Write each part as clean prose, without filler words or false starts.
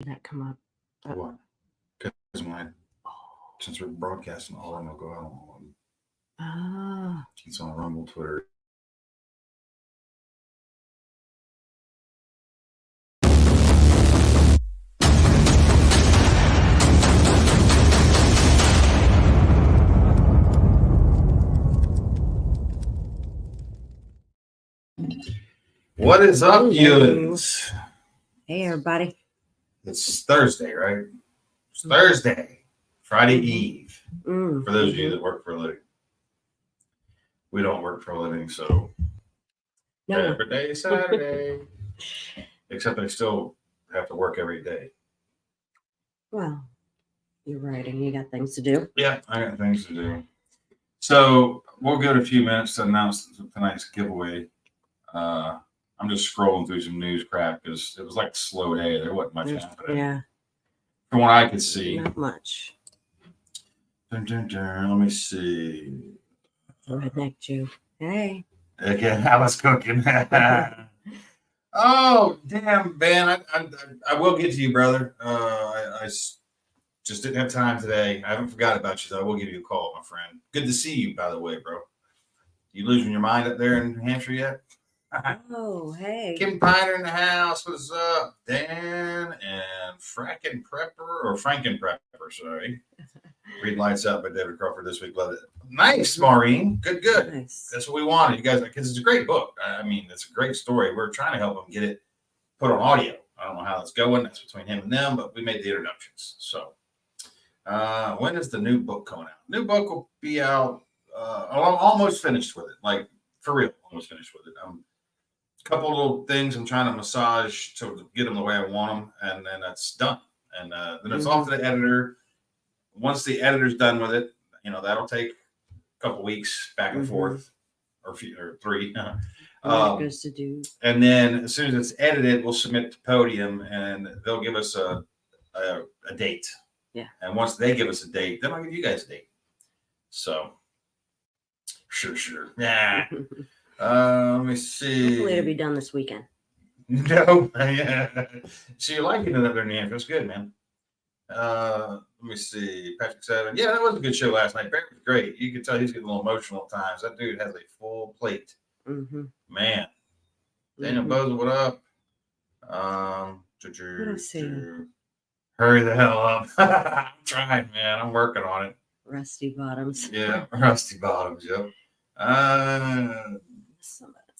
that come up? What? Because since we're broadcasting, all of them will go out on all of them. Ah. It's on Rumble, Twitter. What is up, Ewans? Hey, everybody. It's Thursday, right? It's Thursday, Friday Eve. For those of you that work for a living. We don't work for a living, so every day is Saturday. Except I still have to work every day. Well, you're writing. You got things to do. Yeah, I got things to do. So we'll give it a few minutes to announce tonight's giveaway. I'm just scrolling through some news crap because it was like a slow day. There wasn't much happening. Yeah. From what I could see. Not much. Let me see. Redneck Jew. Hey. Again, I was cooking. Oh, damn, Ben. I will get to you, brother. I just didn't have time today. I haven't forgot about you, though. I will give you a call, my friend. Good to see you, by the way, bro. You losing your mind up there in New Hampshire yet? Oh, hey. Kim Piner in the house. What's up? Dan and Franken Prepper, sorry. Read Lights Out by David Crawford this week. Love it. Nice, Maureen. Good. Nice. That's what we wanted, you guys, because it's a great book. I mean, it's a great story. We're trying to help them get it put on audio. I don't know how that's going. That's between him and them, but we made the introductions. So when is the new book coming out? New book will be out. I'm almost finished with it. Like, for real, almost finished with it. A couple little things I'm trying to massage to get them the way I want them, and then that's done. And then it's off to the editor. Once the editor's done with it, that'll take a couple weeks back and forth, or 3. Goes to do. And then as soon as it's edited, we'll submit to Podium, and they'll give us a date. Yeah. And once they give us a date, then I'll give you guys a date. So, sure. Yeah. Let me see. Hopefully it'll be done this weekend. No. Yeah. So you're liking it up there in New Hampshire. That's good, man. Let me see. Patrick 7. Yeah, that was a good show last night. Barry was great. You could tell he's getting a little emotional at times. That dude has a full plate. Man. Daniel Boza, what up? Hurry the hell up. I'm trying, man. I'm working on it. Rusty Bottoms. Yeah, Rusty Bottoms, yep.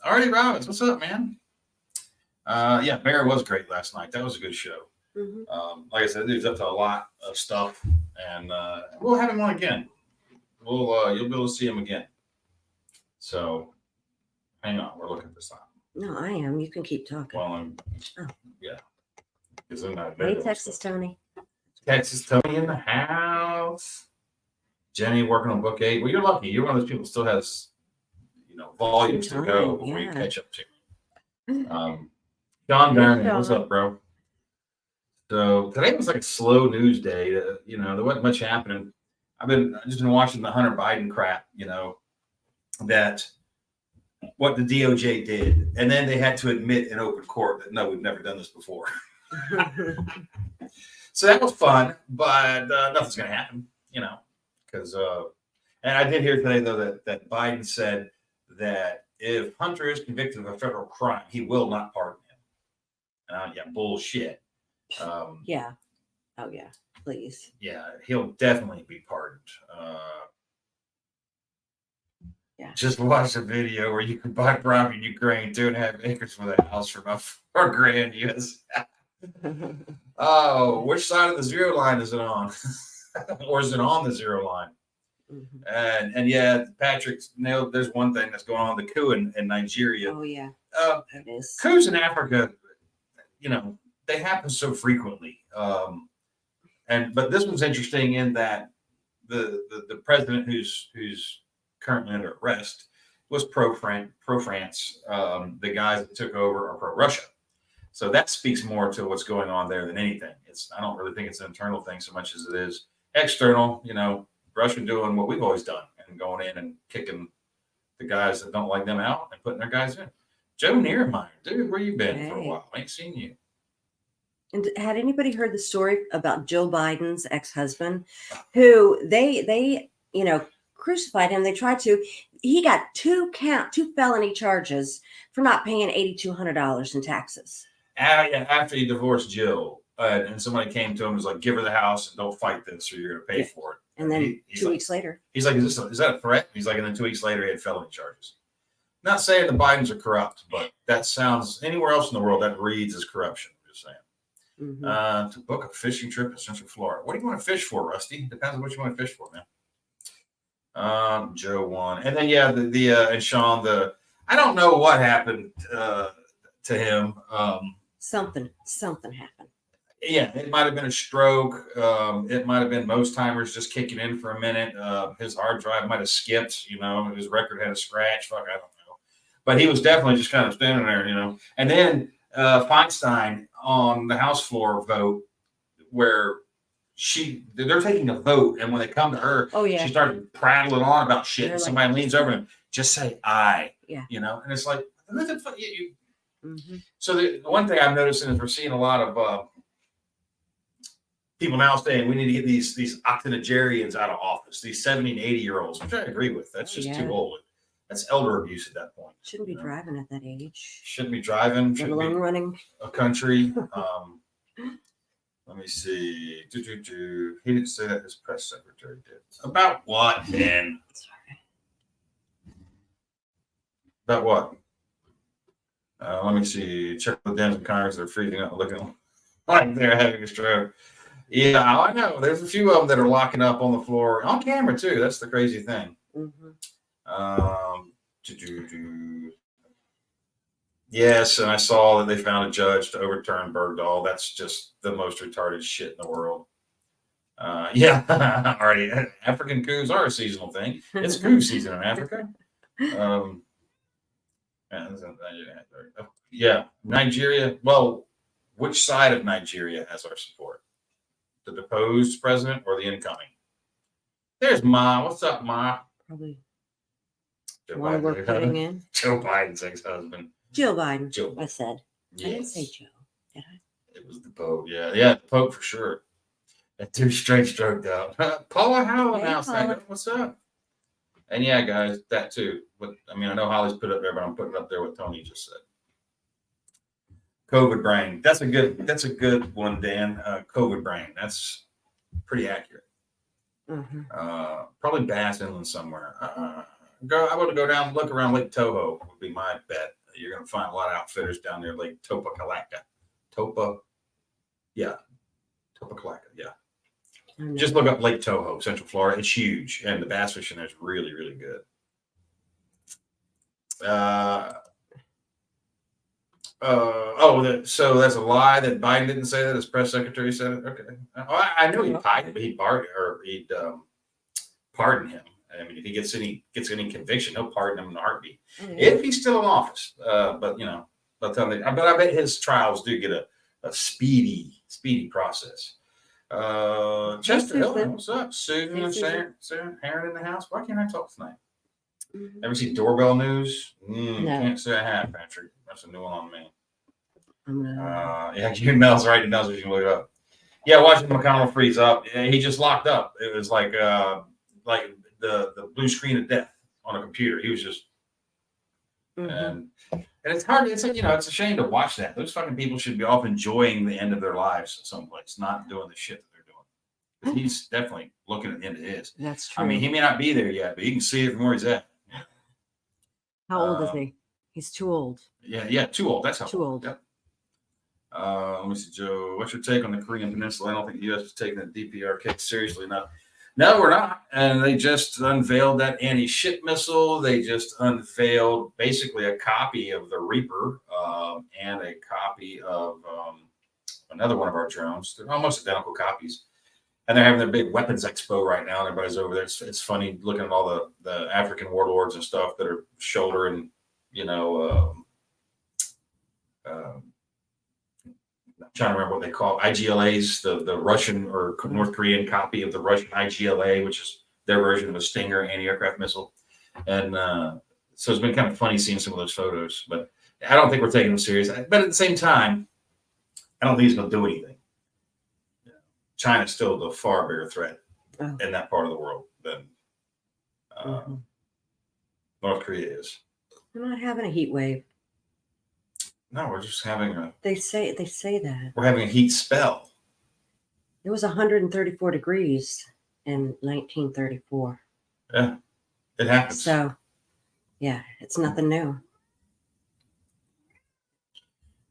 Artie Robbins, what's up, man? Yeah, Bear was great last night. That was a good show. Like I said, dude's up to a lot of stuff, and we'll have him on again. You'll be able to see him again. So, hang on, we're looking for something. No, I am. You can keep talking. Well, yeah. Hey, Texas Tony. Texas Tony in the house. Jenny working on book 8. Well, you're lucky. You're one of those people who still has, volumes to go before you catch up to me. John Darnay, what's up, bro? So today was like a slow news day. There wasn't much happening. I've just been watching the Hunter Biden crap. That what the DOJ did, and then they had to admit in open court that no, we've never done this before. So that was fun, but nothing's going to happen, because and I did hear today though that Biden said that if Hunter is convicted of a federal crime, he will not pardon him. Yeah, bullshit. Yeah. Oh yeah, please. Yeah, he'll definitely be pardoned. Yeah. Just watch a video where you can buy property in Ukraine, 2.5 acres for the house for about $4,000 US. Oh, which side of the zero line is it on? Or is it on the zero line? And yeah, Patrick nailed. There's one thing that's going on, the coup in Nigeria. Oh yeah, it is. Coups in Africa, they happen so frequently. But this was interesting in that the president who's currently under arrest was pro-France. The guys that took over are pro-Russia. So that speaks more to what's going on there than anything. I don't really think it's an internal thing so much as it is external. Russia doing what we've always done and going in and kicking the guys that don't like them out and putting their guys in. Joe Niemeyer, dude, where you been for a while? I ain't seen you. And had anybody heard the story about Joe Biden's ex-husband, who they crucified him? They tried to. He got two felony charges for not paying $8,200 in taxes. After he divorced Jill, and somebody came to him and was like, "Give her the house and don't fight this, or you're going to pay for it." And then he's 2 like, weeks later, he's like, "Is that a threat?" He's like, and then 2 weeks later, he had felony charges. Not saying the Bidens are corrupt, but that sounds anywhere else in the world that reads as corruption. I'm just saying. To book a fishing trip in Central Florida. What do you want to fish for, Rusty? Depends on what you want to fish for, man. Joe won, and then and Sean I don't know what happened to him. something happened. Yeah, it might have been a stroke. It might have been most timers just kicking in for a minute. His hard drive might have skipped. His record had a scratch. Fuck, I don't know. But he was definitely just kind of standing there, And then Feinstein on the House floor vote, where they're taking a vote, and when they come to her, she started prattling on about shit. And somebody leans over and just say "I," and it's like, So the one thing I'm noticing is we're seeing a lot of people now saying we need to get these octogenarians out of office, these 70 and 80-year-olds, which I agree with. That's just too old. That's elder abuse at that point. Shouldn't be driving at that age. Shouldn't be driving. Let alone running a country. Let me see. He didn't say that his press secretary did. About what, then? Sorry. About what? Let me see. Check the Dems and Congress. They're freezing up, looking like they're having a stroke. Yeah, I know. There's a few of them that are locking up on the floor on camera too. That's the crazy thing. Yes, and I saw that they found a judge to overturn Bergdahl. That's just the most retarded shit in the world. Already. African coups are a seasonal thing. It's coup season in Africa. Nigeria. Well, which side of Nigeria has our support? The deposed president or the incoming? There's Ma. What's up, Ma? Probably. One we're putting in Joe Biden's ex-husband. Joe Biden. Joe Biden. I said. Yes. I didn't say Joe. Did I? It was the Pope. Yeah, the Pope for sure. That dude straight stroked out. Paula Howell announced that. What's up? And yeah, guys, that too. But I know Holly's put it up there, but I'm putting up there what Tony just said. COVID brain. That's a good one, Dan. COVID brain. That's pretty accurate. Probably Bass Inland somewhere. I want to go down and look around Lake Toho would be my bet. You're going to find a lot of outfitters down there, Lake Topacalaca. Topacalaca, yeah. Just look up Lake Toho, Central Florida. It's huge, and the bass fishing there is really, really good. So that's a lie that Biden didn't say that. His press secretary said it. Okay, I know he'd pardon him. If he gets any conviction, he'll pardon him in a heartbeat if he's still in office. But by the time I bet his trials do get a speedy process. Chester Hill, what's up? Susan and Sharon Heron in the house. Why can't I talk tonight? Ever see Doorbell News? No. Can't say I have, Patrick. That's a new one on me. Mel's right. It knows if you can look it up. Yeah, watching McConnell freeze up. He just locked up. It was like the blue screen of death on a computer. He was just, and it's hard. It's it's a shame to watch that. Those fucking people should be off enjoying the end of their lives someplace, not doing the shit that they're doing. He's definitely looking at the end of his. That's true. He may not be there yet, but you can see it from where he's at. How old is he? He's too old. Yeah, too old. That's how too old. Yep. Let me see, Joe. What's your take on the Korean Peninsula? I don't think the U.S. is taking the DPR case seriously enough. No, we're not. And they just unveiled that anti-ship missile. They just unveiled basically a copy of the Reaper and a copy of another one of our drones. They're almost identical copies. And they're having their big weapons expo right now. And everybody's over there. It's funny looking at all the African warlords and stuff that are shouldering, I'm trying to remember what they call IGLAs, the Russian or North Korean copy of the Russian IGLA, which is their version of a Stinger anti-aircraft missile. And so it's been kind of funny seeing some of those photos, but I don't think we're taking them serious. But at the same time, I don't think he's going to do anything. China's still the far bigger threat in that part of the world than North Korea is. We're not having a heat wave. No, we're just having a. They say that we're having a heat spell. It was 134 degrees in 1934. Yeah, it happens. So, yeah, it's nothing new.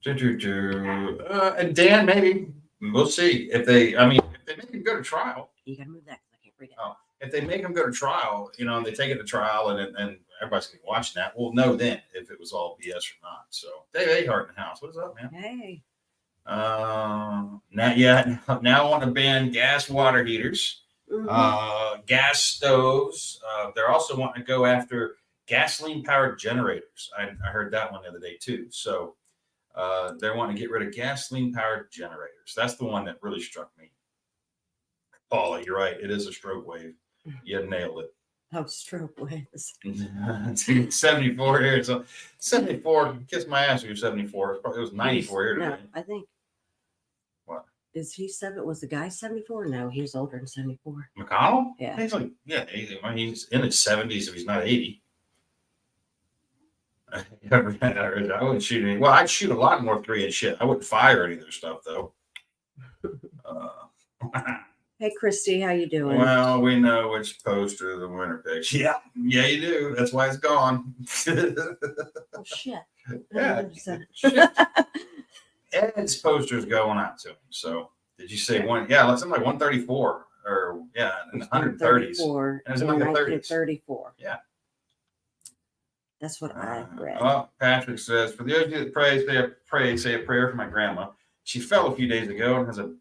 And Dan, maybe we'll see if they. I mean, if they make him go to trial. You gotta move that because I can't read it. Oh, if they make him go to trial, and they take it to trial, and everybody's gonna be watching that, we'll know then if it was all BS or not. So, Dave Ahart in the house. What's up, man? Hey. Now want to ban gas water heaters, gas stoves. They're also wanting to go after gasoline powered generators. I heard that one the other day too. So they're wanting to get rid of gasoline powered generators. That's the one that really struck me. Paula, you're right. It is a stroke wave. You nailed it. Oh, stroke waves. 74 here. So 74. Kiss my ass. You're 74. It was 94 here today. No, I think. What? Is he was the guy 74? No, he was older than 74. McConnell? Yeah. He's he's in his 70s if he's not 80. I wouldn't shoot any. Well, I'd shoot a lot more 3 and shit. I wouldn't fire any of their stuff though. Hey, Christy, how you doing? Well, we know which poster the winner picks. Yeah, you do. That's why it's gone. Oh shit. Yeah. Shit. Ed's poster's going out to him. So did you say one? Yeah, something like 134 or in the 130s. And it was in like the 30s. 1934. Yeah. That's what I read. Well, Patrick says, for those of you that say a prayer for my grandma. She fell a few days ago and has a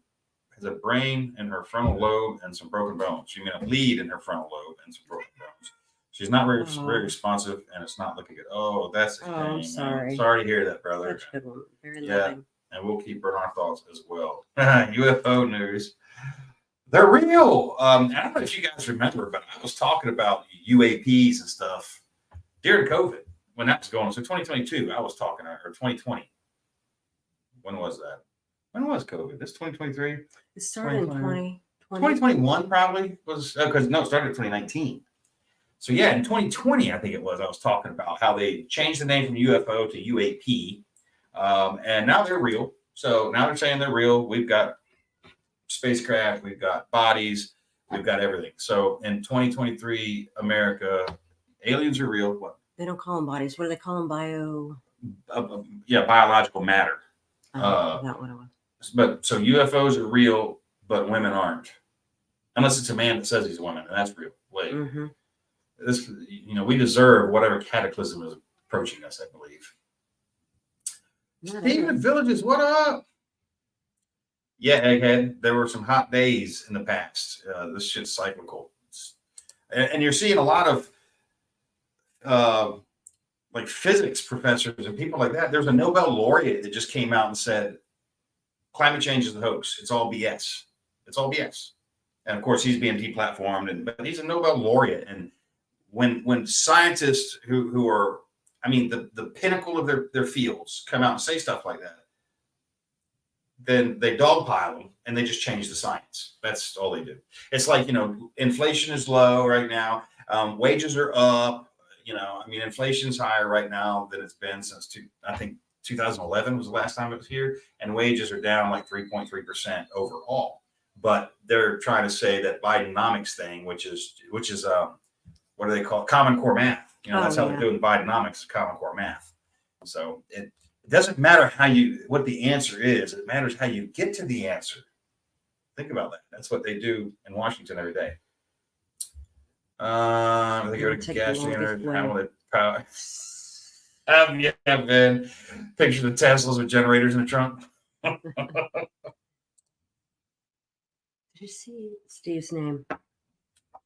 brain in her frontal lobe and some broken bones. She a bleed in her frontal lobe and some broken bones. She's not very responsive, and it's not looking good. Oh, that's a shame. I'm sorry. Sorry to hear that, brother. Such a good one. Very loving. And we'll keep her in our thoughts as well. UFO news. They're real. I don't know if you guys remember, but I was talking about UAPs and stuff during COVID when that was going on. So 2022, I was talking, or 2020. When was that? When was COVID? This 2023? It started in 2020. 2021 probably was, because no, it started in 2019. So yeah, in 2020, I think it was, I was talking about how they changed the name from UFO to UAP. And now they're real. So now they're saying they're real. We've got spacecraft, we've got bodies, we've got everything. So in 2023, America, aliens are real. What? They don't call them bodies. What do they call them? Biological matter. Not what it was. But so UFOs are real, but women aren't, unless it's a man that says he's a woman, and that's real. Wait, this, we deserve whatever cataclysm is approaching us. I believe. Steven Villages, what up? Yeah, Egghead. There were some hot days in the past. This shit's cyclical, and you're seeing a lot of like physics professors and people like that. There's a Nobel laureate that just came out and said climate change is a hoax. It's all BS. It's all BS. And of course, he's being deplatformed, but he's a Nobel laureate. And when scientists who are, the pinnacle of their fields come out and say stuff like that, then they dogpile them and they just change the science. That's all they do. It's like, inflation is low right now. Wages are up. Inflation's higher right now than it's been since 2011 was the last time it was here, and wages are down like 3.3% overall. But they're trying to say that Bidenomics thing, which is what do they call it? Common core math. That's how they're doing Bidenomics, common core math. So it doesn't matter what the answer is. It matters how you get to the answer. Think about that. That's what they do in Washington every day. They go to gas standards. How will they power? Have you been pictures of Teslas with generators in the trunk? Did you see Steve's name?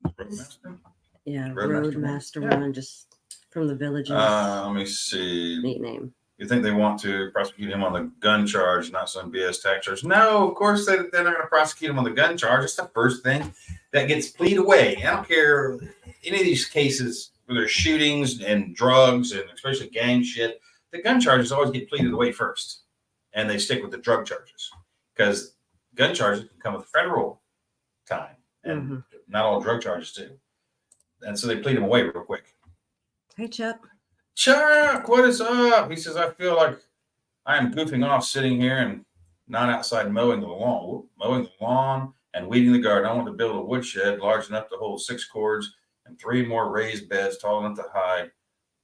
Roadmaster? Yeah, Roadmaster one, just from the Villages. Let me see. Neat name. You think they want to prosecute him on the gun charge, not some BS tax charge? No, of course they're not going to prosecute him on the gun charge. It's the first thing that gets plead away. I don't care any of these cases where there's shootings and drugs and especially gang shit. The gun charges always get pleaded away first. and they stick with the drug charges because gun charges can come with federal time, and not all drug charges do. And so they plead him away real quick. Hey, Chuck. Chuck, what is up? He says, I feel like I am goofing off sitting here and not outside mowing the lawn and weeding the garden. I want to build a woodshed large enough to hold 6 cords and 3 more raised beds tall enough to hide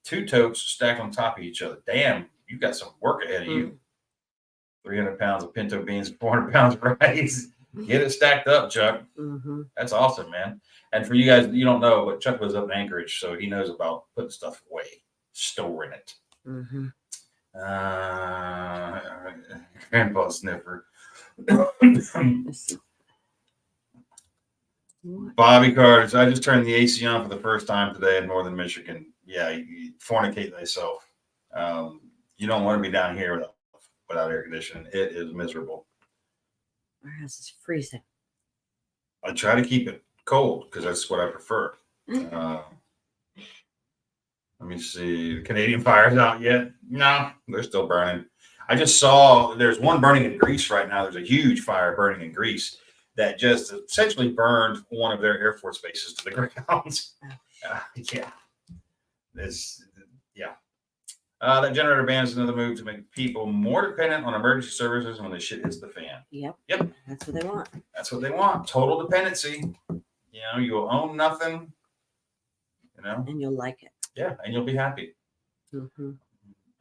2 totes stacked on top of each other. Damn, you got some work ahead of you. 300 pounds of pinto beans, 400 pounds of rice. Get it stacked up, Chuck. That's awesome, man. And for you guys, you don't know, but Chuck lives up in Anchorage, so he knows about putting stuff away, storing it. Grandpa sniffer. Bobby Carter. I just turned the AC on for the first time today in northern Michigan. Yeah, you fornicate thyself. You don't want to be down here without air conditioning. It is miserable. Our house is freezing. I try to keep it cold because that's what I prefer. Let me see. The Canadian Fire's out yet? No, they're still burning. I just saw there's one burning in Greece right now. There's a huge fire burning in Greece that just essentially burned one of their Air Force bases to the ground. Yeah. That generator ban is another move to make people more dependent on emergency services when the shit hits the fan. Yep. That's what they want. That's what they want. Total dependency. You know, you'll own nothing. You know, and you'll like it. Yeah, and you'll be happy.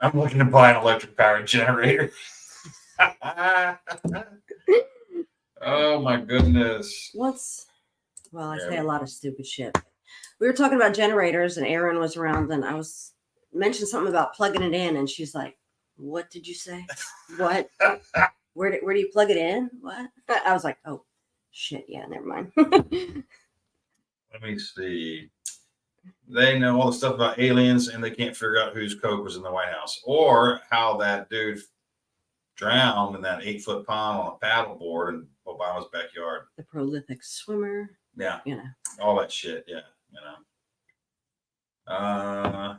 I'm looking to buy an electric powered generator. Oh my goodness. I say a lot of stupid shit. We were talking about generators, and Erin was around, and I was mentioned something about plugging it in, and she's like, "What did you say? What? Where do you plug it in? What?" I was like, "Oh, shit, yeah, never mind." Let me see. They know all the stuff about aliens, and they can't figure out whose coke was in the White House or how that dude drowned in that 8-foot pond on a paddleboard in Obama's backyard. The prolific swimmer. Yeah. You know. All that shit. Yeah. You know.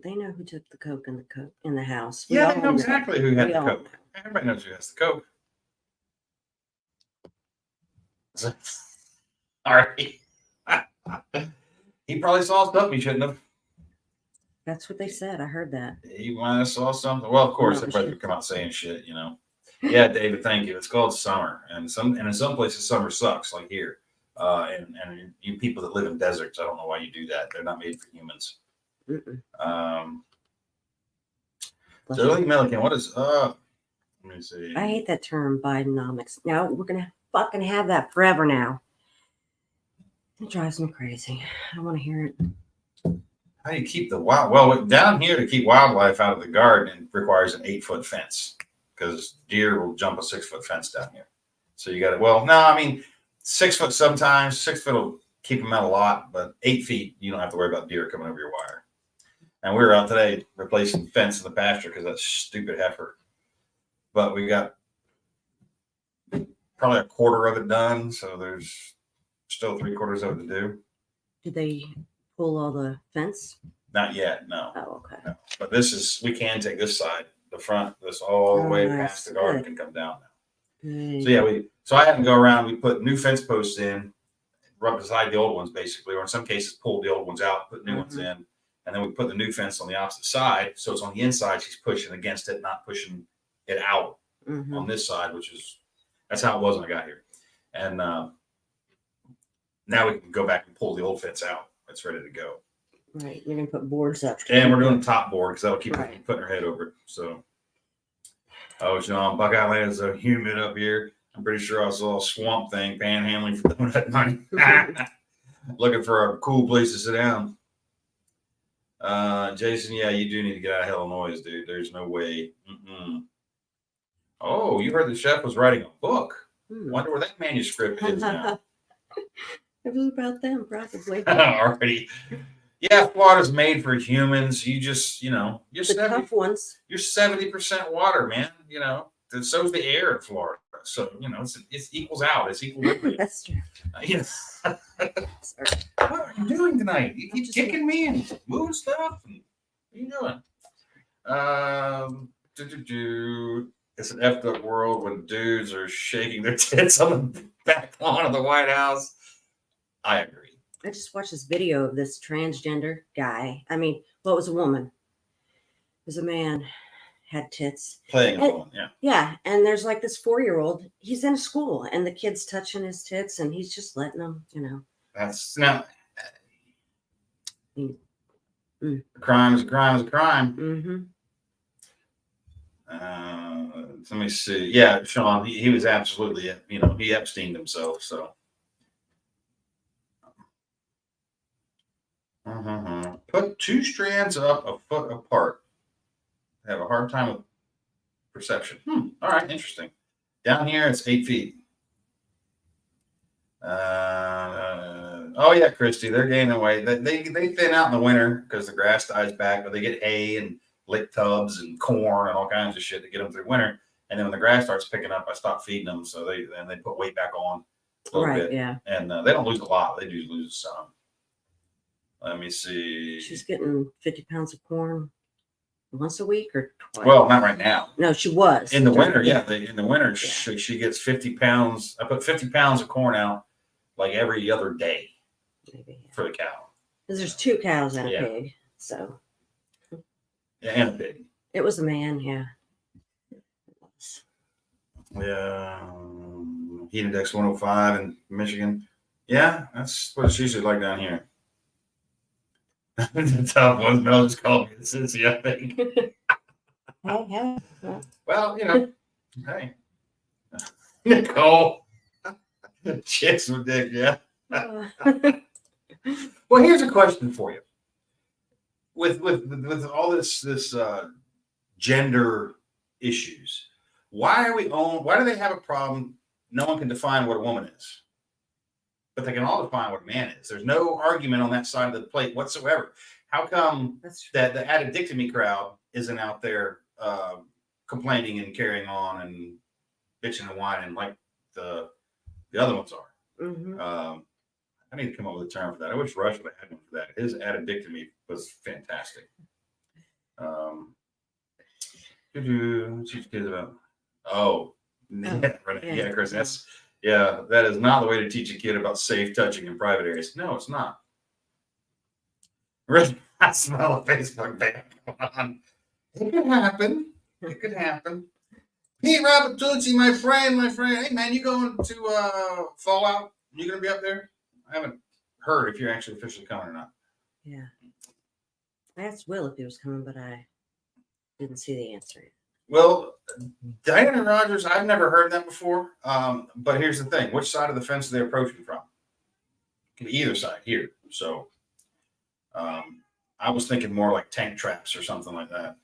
They know who took the coke in the house. Yeah, they know exactly who had the coke. Everybody knows who has the coke. All right. He probably saw stuff he shouldn't have. That's what they said. I heard that. He might have saw something. Well, of course, everybody would come out saying shit, you know. Yeah, David, thank you. It's called summer, and in some places summer sucks, like here. And you people that live in deserts, I don't know why you do that. They're not made for humans. Sterling Milliken, what is up? Let me see. I hate that term, Bidenomics. Now we're gonna fucking have that forever now. It drives me crazy. I don't want to hear it. How do you keep the wild? Well, down here to keep wildlife out of the garden, it requires an 8-foot fence because deer will jump a 6-foot fence down here. So you got to. Well, no, I mean 6 foot sometimes. 6 foot will keep them out a lot, but 8 feet you don't have to worry about deer coming over your wire. And we were out today replacing fence in the pasture because that stupid heifer. But we got probably a quarter of it done, so there's still 3/4 of it to do. Did they pull all the fence? Not yet, no. Oh, okay. No. But we can take this side, the front, this all the way past the garden can come down now. So yeah, so I had to go around. We put new fence posts in, rub beside the old ones basically, or in some cases pulled the old ones out, put new ones in, and then we put the new fence on the opposite side. So it's on the inside. She's pushing against it, not pushing it out on this side, that's how it was when I got here. And now we can go back and pull the old fence out. It's ready to go. Right. You're going to put boards up. And we're doing a top board because that'll keep putting her head over it. So, Sean, Buckeye Land is so humid up here. I'm pretty sure I saw a swamp thing panhandling for donut money. Looking for a cool place to sit down. Jason, yeah, you do need to get out of Illinois, dude. There's no way. Oh, you heard the chef was writing a book. Wonder where that manuscript is now. It was about them, probably. Already. Yeah, Florida's made for humans. You just, you're the tough ones. You're 70% water, man. So's the air in Florida. So, it equals out. It's equilibrium. That's true. What are you doing tonight? You keep kicking me and moving stuff. What are you doing? It's an effed up world when dudes are shaking their tits on the back lawn of the White House. I agree. I just watched this video of this transgender guy. I mean, well, it was a woman. It was a man, had tits. Playing a And- woman, yeah. Yeah, and there's like this 4-year-old. He's in school, and the kid's touching his tits, and he's just letting them, That's now. Mm. A crime is a crime is a crime. Mm-hmm. Let me see. Yeah, Sean, he was absolutely, he Epsteined himself. So, put 2 strands up a foot apart. Have a hard time with perception. All right, interesting. Down here, it's 8 feet. Oh yeah, Christy, they're gaining weight. They thin out in the winter because the grass dies back, but they get hay and lick tubs and corn and all kinds of shit to get them through winter. And then when the grass starts picking up, I stop feeding them, so they put weight back on a little bit. Yeah. And they don't lose a lot; they do lose some. Let me see. She's getting 50 pounds of corn once a week or twice. Well, not right now. No, she was In the winter, yeah. In the winter, Yeah. she gets 50 pounds. I put 50 pounds of corn out like every other day Maybe, yeah. for the cow. Because there's 2 cows and a Yeah. pig, so Yeah, and a pig. it was a man. Yeah. Yeah, heat index 105 in Michigan. Yeah, that's what it's usually like down here. The top ones, Mel just called me the sissy, I think. Hey. Well, hey. Nicole. Chicks with dick, yeah. Well, here's a question for you. With all this gender issues, why do they have a problem? No one can define what a woman is, but they can all define what a man is. There's no argument on that side of the plate whatsoever. How come that the addictomy crowd isn't out there complaining and carrying on and bitching and whining like the other ones are? Mm-hmm. I need to come up with a term for that. I wish Rush would have had one for that. His addictomy was fantastic. Teach kids about. Yeah, Chris. That is not the way to teach a kid about safe touching in private areas. No, it's not. I smell a Facebook ban. Come on. It could happen. It could happen. Pete Rabatucci, my friend. Hey, man, you going to Fallout? You going to be up there? I haven't heard if you're actually officially coming or not. Yeah. I asked Will if he was coming, but I didn't see the answer yet. Well, Diana Rogers, I've never heard that before. But here's the thing. Which side of the fence are they approaching from? Either side here. So I was thinking more like tank traps or something like that.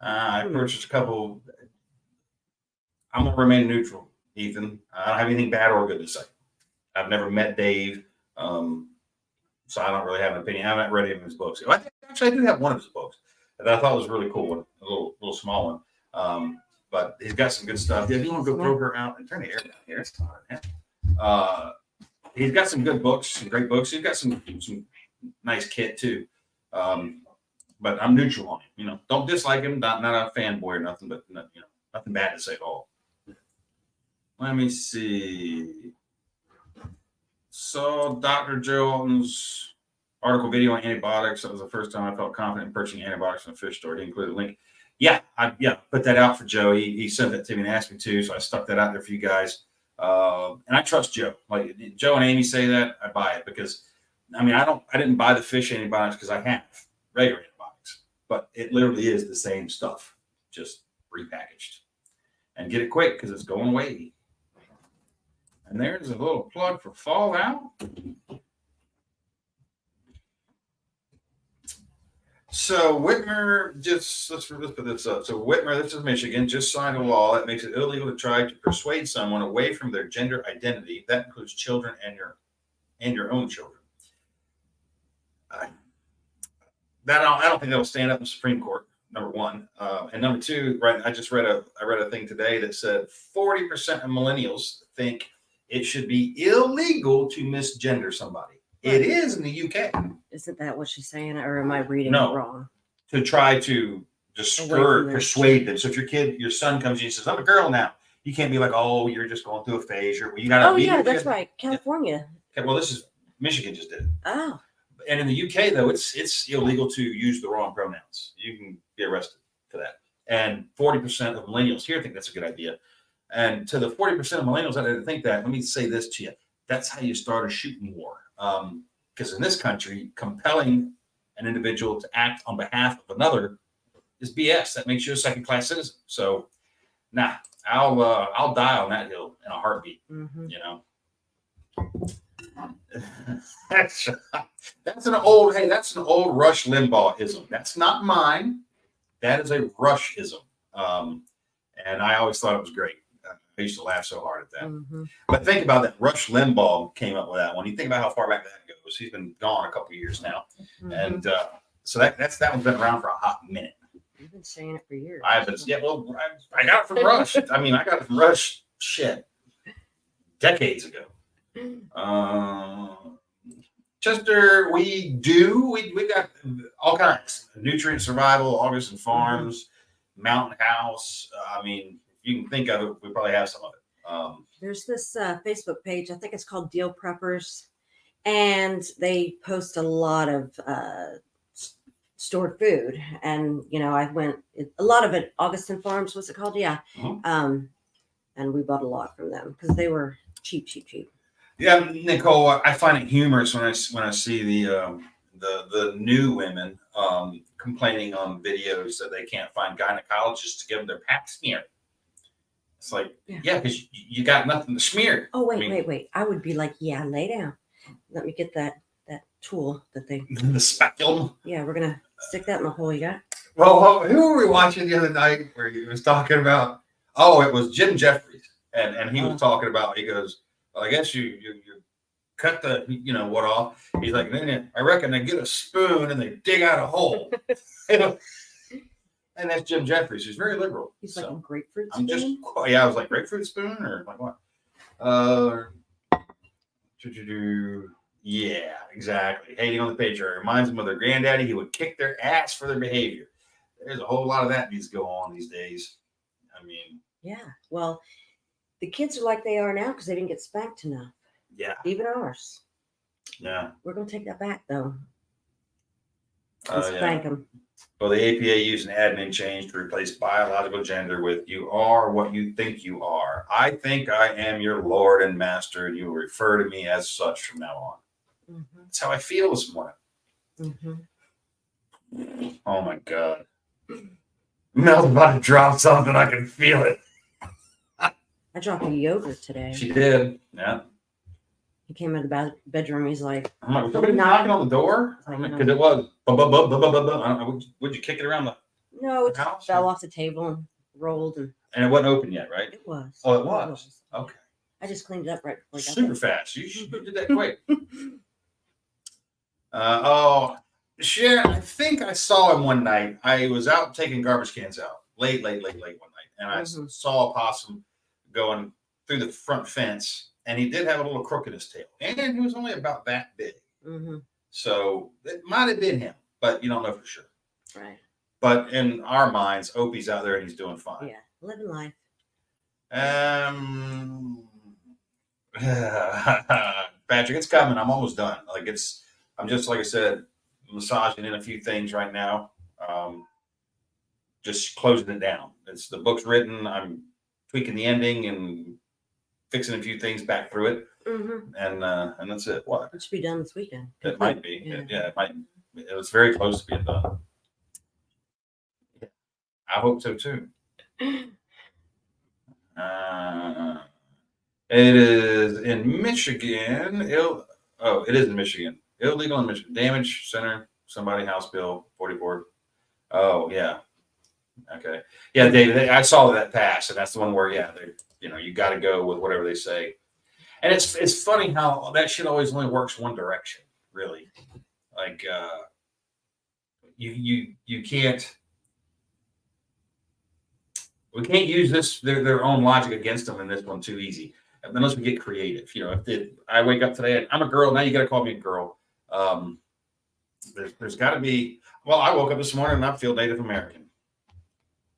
I purchased a couple. I'm going to remain neutral, Ethan. I don't have anything bad or good to say. I've never met Dave. So I don't really have an opinion. I haven't read any of his books. Actually, I do have one of his books that I thought was really cool, a little small one. But he's got some good stuff. Yeah, if you want to go throw her out and turn the air down here, it's hot. He's got some good books, some great books. He's got some nice kit too. But I'm neutral on him. Don't dislike him. Not a fanboy or nothing, but nothing bad to say at all. Let me see. So Dr. Joe Alton's article video on antibiotics. That was the first time I felt confident in purchasing antibiotics from a fish store. He included a link. Yeah, I put that out for Joe. He sent that to me and asked me to, so I stuck that out there for you guys. And I trust Joe. Like Joe and Amy say that, I buy it because I didn't buy the fish antibiotics because I have regular antibiotics, but it literally is the same stuff, just repackaged. And get it quick because it's going away. And there's a little plug for Fallout. So Whitmer let's put this up. So Whitmer, this is Michigan, just signed a law that makes it illegal to try to persuade someone away from their gender identity. That includes children and your own children. I don't think that will stand up in the Supreme Court. Number one, and number two, right? I read a thing today that said 40% of millennials think it should be illegal to misgender somebody. It is in the UK. Isn't that what she's saying, or am I reading No. it wrong? To try to persuade them. So if your son comes to you and says, "I'm a girl now," you can't be like, "Oh, you're just going through a phase." You got to. Oh yeah, that's right. California. Okay, well, this is Michigan just did it. Oh. And in the UK though, it's illegal to use the wrong pronouns. You can be arrested for that. And 40% of millennials here think that's a good idea. And to the 40% of millennials that didn't think that, let me say this to you: that's how you start a shooting war. Because in this country, compelling an individual to act on behalf of another is BS. That makes you a second-class citizen. So, nah, I'll die on that hill in a heartbeat. Mm-hmm. You know, that's an old Rush Limbaugh-ism. That's not mine. That is a Rush-ism. And I always thought it was great. I used to laugh so hard at that. Mm-hmm. But think about that. Rush Limbaugh came up with that one. You think about how far back that goes. He's been gone a couple of years now. Mm-hmm. And so that one's been around for a hot minute. You've been saying it for years. I got it from Rush. I mean, I got it from Rush decades ago. Chester, we got all kinds: nutrient survival, August and Farms, Mountain House. I mean, if you can think of it, we probably have some of it. There's this Facebook page. I think it's called Deal Preppers, and they post a lot of stored food. And I went a lot of it. August and Farms, what's it called? Yeah. Mm-hmm. And we bought a lot from them because they were cheap. Yeah, Nicole, I find it humorous when I see the new women complaining on videos that they can't find gynecologists to give them their pap smear. It's like, yeah, because you got nothing to smear. Oh, wait. I would be like, yeah, lay down. Let me get that tool that they the speculum. Yeah, we're gonna stick that in the hole you got. Well, who were we watching the other night where he was talking about? Oh, it was Jim Jeffries, and he was talking about. He goes, well, I guess you cut the what off. He's like, I reckon they get a spoon and they dig out a hole. And that's Jim Jeffries. He's very liberal. He's like a grapefruit spoon? spoon? I was like, grapefruit spoon or like what? Yeah, exactly. Hating on the patriarchy reminds them of their granddaddy. He would kick their ass for their behavior. There's a whole lot of that needs to go on these days. I mean, yeah. Well, the kids are like they are now because they didn't get spanked enough. Yeah. Even ours. Yeah. We're going to take that back, though. And spank them. Well, the APA used an admin change to replace biological gender with "you are what you think you are. I think I am your Lord and Master, and you will refer to me as such from now on." Mm-hmm. That's how I feel this morning. Mm-hmm. Oh, my God. Mel's about to drop something. I can feel it. I dropped a yogurt today. She did. Yeah. He came in the bedroom. He's like, I'm like, somebody knocking on the door? Because it was. Would you kick it around the house? Fell off the table and rolled. And it wasn't open yet, right? It was. Oh, it was? Okay. I just cleaned it up right before I got Super fast. You did that quick. Sharon, I think I saw him one night. I was out taking garbage cans out late one night. And I saw a possum going through the front fence. And he did have a little crook in his tail. And he was only about that big. Mm-hmm. So it might have been him, but you don't know for sure. Right. But in our minds, Opie's out there and he's doing fine. Yeah, living life. Patrick, it's coming. I'm almost done. I'm just, like I said, massaging in a few things right now. Just closing it down. The book's written. I'm tweaking the ending and fixing a few things back through it, and that's it. What? It should be done this weekend. It might be. Yeah, it might. It was very close to being done. I hope so too. It is in Michigan. It is in Michigan. Illegal in Michigan. Damage center. Somebody House Bill 44. Oh yeah. Okay. Yeah, David. I saw that pass, and that's the one where you got to go with whatever they say. And it's funny how that shit always only works one direction, really. Like you can't. We can't use their own logic against them in this one too easy, unless we get creative. If I wake up today and I'm a girl, now you got to call me a girl. there's got to be. Well, I woke up this morning and I feel Native American.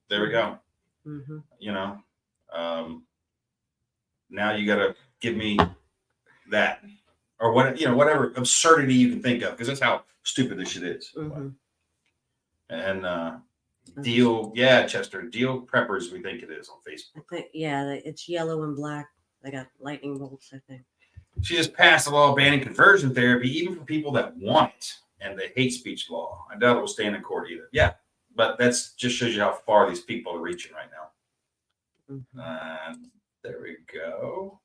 There we go. Mm-hmm. You know, now you got to give me that or whatever absurdity you can think of, because that's how stupid this shit is. Mm-hmm. And deal, yeah, Chester, deal preppers, we think it is on Facebook. I think, yeah, it's yellow and black. They got lightning bolts, I think. She just passed a law banning conversion therapy, even for people that want it, and the hate speech law. I doubt it will stand in court either. Yeah, but that's just shows you how far these people are reaching right now. Mm-hmm. There we go.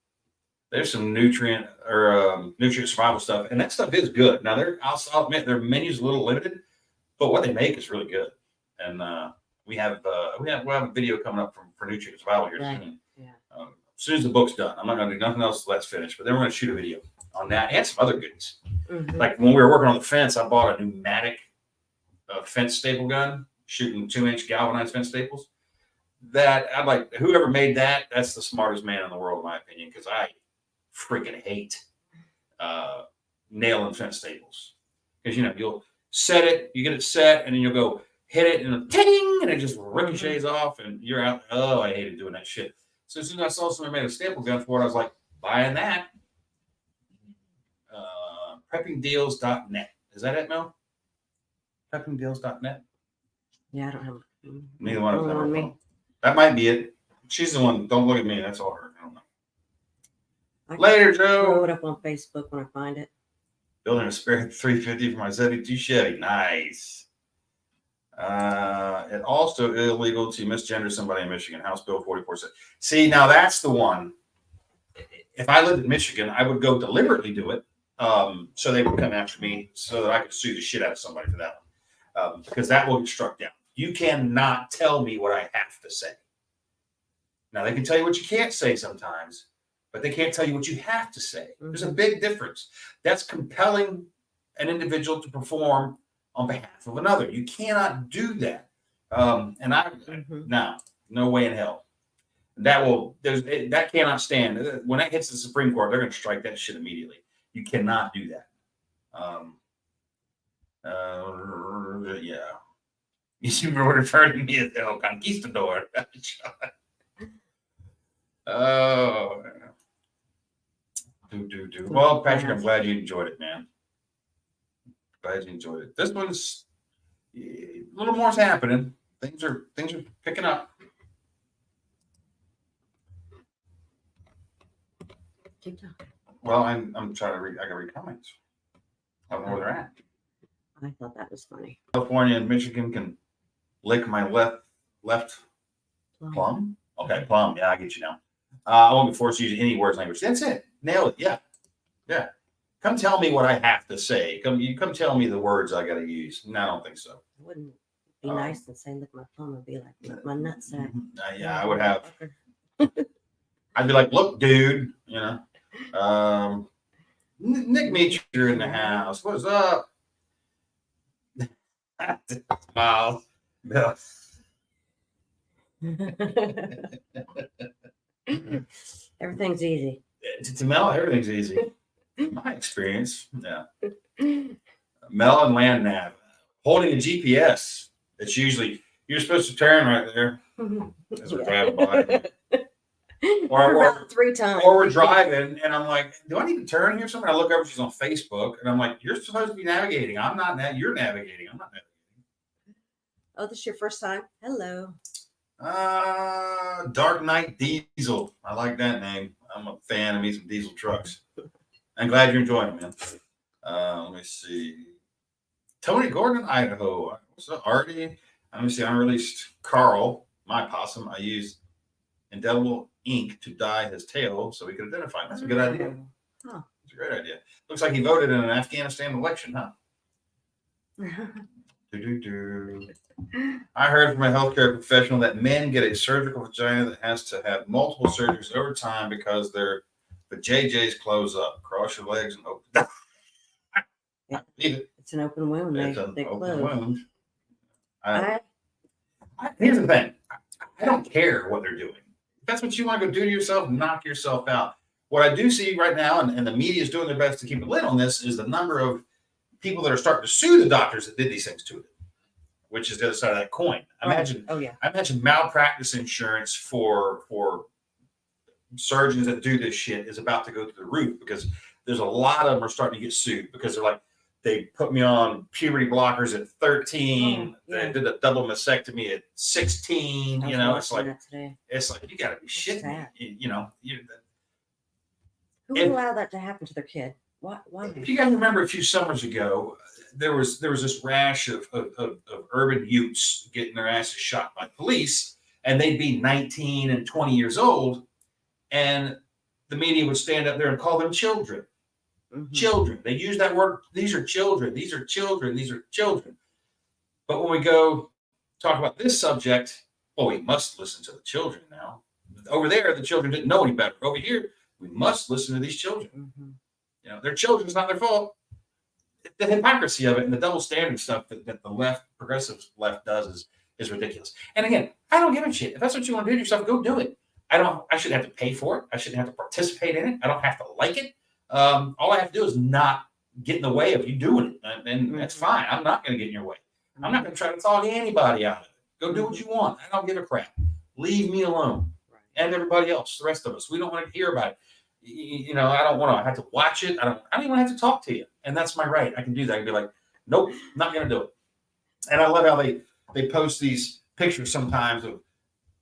There's some nutrient survival stuff, and that stuff is good. Now, I'll admit their menu's a little limited, but what they make is really good. And we'll have a video coming up for nutrient survival here soon. Yeah. As soon as the book's done, I'm not going to do nothing else till that's finished. But then we're going to shoot a video on that and some other goodies. Mm-hmm. Like when we were working on the fence, I bought a pneumatic fence staple gun, shooting 2-inch galvanized fence staples. That I'd like, whoever made that, that's the smartest man in the world, in my opinion, because I freaking hate nailing fence staples. Because you'll set it, you get it set, and then you'll go hit it, and ting, and it just ricochets off, and you're out. Oh, I hated doing that shit. So as soon as I saw somebody made a staple gun for it, I was like, buying that. Preppingdeals.net. Is that it, Mel? Preppingdeals.net? Yeah, I don't have. Neither one of them on ever. me. That might be it. She's the one. Don't look at me. That's all her. I don't know. I Later, throw Joe. it up on Facebook when I find it. Building a spare 350 for my 72 Chevy. Nice. It also illegal to misgender somebody in Michigan. House Bill 44. See, now that's the one. If I lived in Michigan, I would go deliberately do it, so they would come after me, so that I could sue the shit out of somebody for that one, because that will get struck down. You cannot tell me what I have to say. Now they can tell you what you can't say sometimes, but they can't tell you what you have to say. Mm-hmm. There's a big difference. That's compelling an individual to perform on behalf of another. You cannot do that. No way in hell. That cannot stand. When that hits the Supreme Court, they're going to strike that shit immediately. You cannot do that. Yeah. You were referring to me as El Conquistador. Oh. Well, Patrick, I'm glad you enjoyed it, man. Glad you enjoyed it. This one's a little more's happening. Things are picking up. Keep talking. Well, I'm trying to read. I can read comments. I don't know where they're at. I thought that was funny. California and Michigan can lick my left plum. Okay, plum. Yeah, I get you now. I won't be forced to use any words language. That's it. Nail it. Yeah. Come tell me what I have to say. Come tell me the words I got to use. No, I don't think so. It wouldn't be nice to say lick my plum. It'd be like lick my nutsack. Yeah, I would have. I'd be like, look, dude. Nick Meacher in the house. What's up? Miles. Bill. Everything's easy. To Mel, everything's easy. My experience, yeah. Mel and land nav. Holding a GPS. It's usually, you're supposed to turn right there as we're driving by. Or about 3 times. Or we're driving, and I'm like, do I need to turn here somewhere? I look over, she's on Facebook, and I'm like, you're supposed to be navigating. I'm not. You're navigating. I'm not navigating. Oh, this is your first time? Hello. Dark Knight Diesel. I like that name. I'm a fan of me some diesel trucks. I'm glad you're enjoying it, man. Let me see. Tony Gordon, Idaho. What's up, Artie? Let me see. Unreleased Carl, my possum. I used indelible ink to dye his tail so we could identify him. That's a good idea. Huh. It's a great idea. Looks like he voted in an Afghanistan election, huh? I heard from a healthcare professional that men get a surgical vagina that has to have multiple surgeries over time because their JJs close up. Cross your legs and open. It's an open wound. It's an they open close. wound. Here's the thing. I don't care what they're doing. If that's what you want to go do to yourself, knock yourself out. What I do see right now, and the media is doing their best to keep a lid on this, is the number of people that are starting to sue the doctors that did these things to it, which is the other side of that coin. Imagine, Oh yeah. I imagine malpractice insurance for surgeons that do this shit is about to go through the roof, because there's a lot of them are starting to get sued because they're like, they put me on puberty blockers at 13. They did a double mastectomy at 16. You know, it's like you got to be shitting me. You know, who would allow that to happen to their kid? Why? If you guys remember a few summers ago, there was this rash of urban youths getting their asses shot by police, and they'd be 19 and 20 years old, and the media would stand up there and call them children. Children. They use that word. These are children. These are children. These are children. But when we go talk about this subject, well, we must listen to the children now. Over there, the children didn't know any better. Over here, we must listen to these children. You know, their children, it's not their fault. The hypocrisy of it and the double standard stuff that the left, progressive left does is ridiculous. And again, I don't give a shit. If that's what you want to do yourself, go do it. I shouldn't have to pay for it. I shouldn't have to participate in it. I don't have to like it. All I have to do is not get in the way of you doing it. And that's fine. I'm not going to get in your way. I'm not going to try to talk anybody out of it. Go do what you want. I don't give a crap. Leave me alone. And everybody else, the rest of us. We don't want to hear about it. You know, I don't want to have to watch it. I don't even have to talk to you. And that's my right. I can do that. I can be like, nope, not going to do it. And I love how they post these pictures sometimes of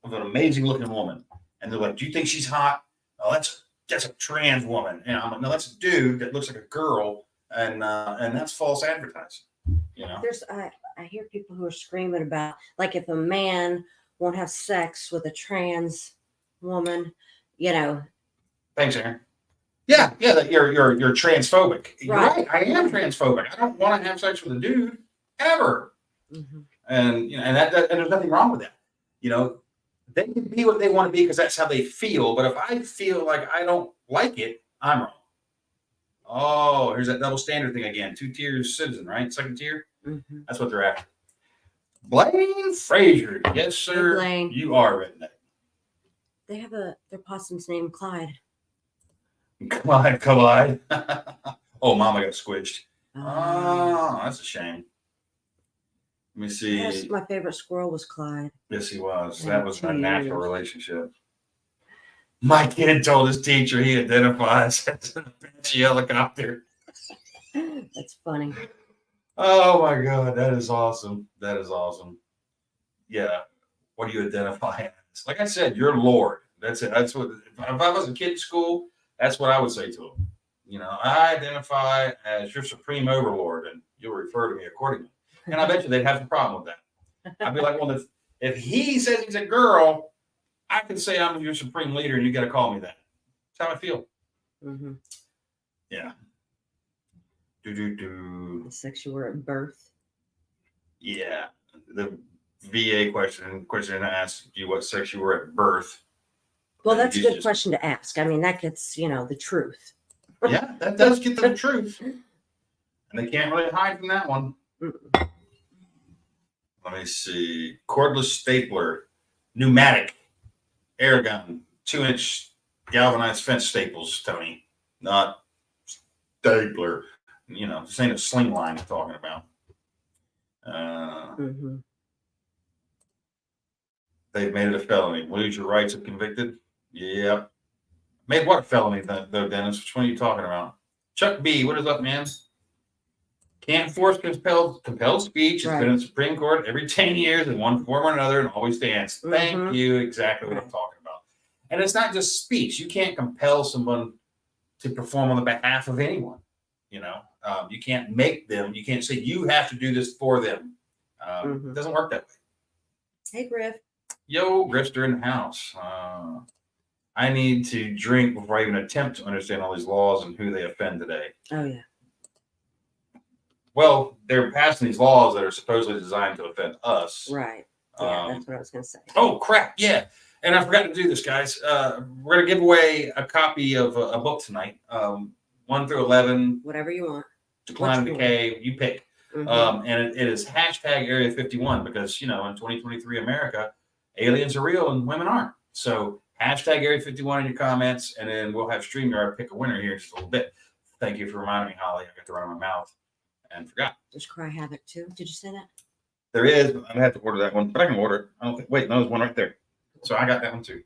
an amazing looking woman. And they're like, do you think she's hot? Oh, that's a trans woman. And I'm like, no, that's a dude that looks like a girl. And that's false advertising. You know, I hear people who are screaming about, like, if a man won't have sex with a trans woman, you know. Thanks, Aaron. Yeah, that you're transphobic. You're right. I am transphobic. I don't want to have sex with a dude ever. And you know, and there's nothing wrong with that. You know, they can be what they want to be because that's how they feel. But if I feel like I don't like it, I'm wrong. Oh, here's that double standard thing again. 2-tier citizen, right? Second tier. That's what they're after. Blaine Frazier. Yes, sir. Hey, Blaine. You are redneck. They have their possum's name Clyde. Clyde. Oh, Mama got squished. Oh, that's a shame. Let me see. Yes, my favorite squirrel was Clyde. Yes, he was. That was a natural relationship. My kid told his teacher he identifies as an Apache helicopter. That's funny. Oh my God, that is awesome. That is awesome. Yeah. What do you identify as? Like I said, you're Lord. That's it. That's what, if I was a kid in school, that's what I would say to him. You know, I identify as your supreme overlord, and you'll refer to me accordingly. And I bet you they'd have a problem with that. I'd be like, well, if he says he's a girl, I can say I'm your supreme leader, and you got to call me that. That's how I feel. Yeah. The sex you were at birth. Yeah. The VA question asked you what sex you were at birth. Well, that's a good question to ask. I mean, that gets, the truth. Yeah, that does get to the truth. And they can't really hide from that one. Let me see. Cordless stapler, pneumatic, air gun, 2-inch galvanized fence staples, Tony. Not stapler. You know, this ain't a sling line I'm talking about. They've made it a felony. Lose your rights if convicted. Yep. Made what a felony, though, Dennis? Which one are you talking about? Chuck B, what is up, man? Can't force compelled speech. It's been in the Supreme Court every 10 years in one form or another and always stands. Thank you. Exactly what I'm talking about. And it's not just speech. You can't compel someone to perform on the behalf of anyone. You know, you can't make them. You can't say you have to do this for them. It doesn't work that way. Hey, Griff. Yo, Grifter in the house. I need to drink before I even attempt to understand all these laws and who they offend today. Oh, yeah. Well, they're passing these laws that are supposedly designed to offend us. Right. Yeah, that's what I was going to say. Oh, crap. Yeah. And I forgot to do this, guys. We're going to give away a copy of a book tonight. 1 through 11. Whatever you want. Decline and Decay. You pick. And it is hashtag Area 51 because, in 2023 America, aliens are real and women aren't. So hashtag Area 51 in your comments, and then we'll have StreamYard pick a winner here in just a little bit. Thank you for reminding me, Holly. I got to run my mouth. and forgot. There's Cry Havoc too. Did you say that? There is, but I have to order that one, but I can order it. I don't think. Wait, no, there's one right there. So I got that one too.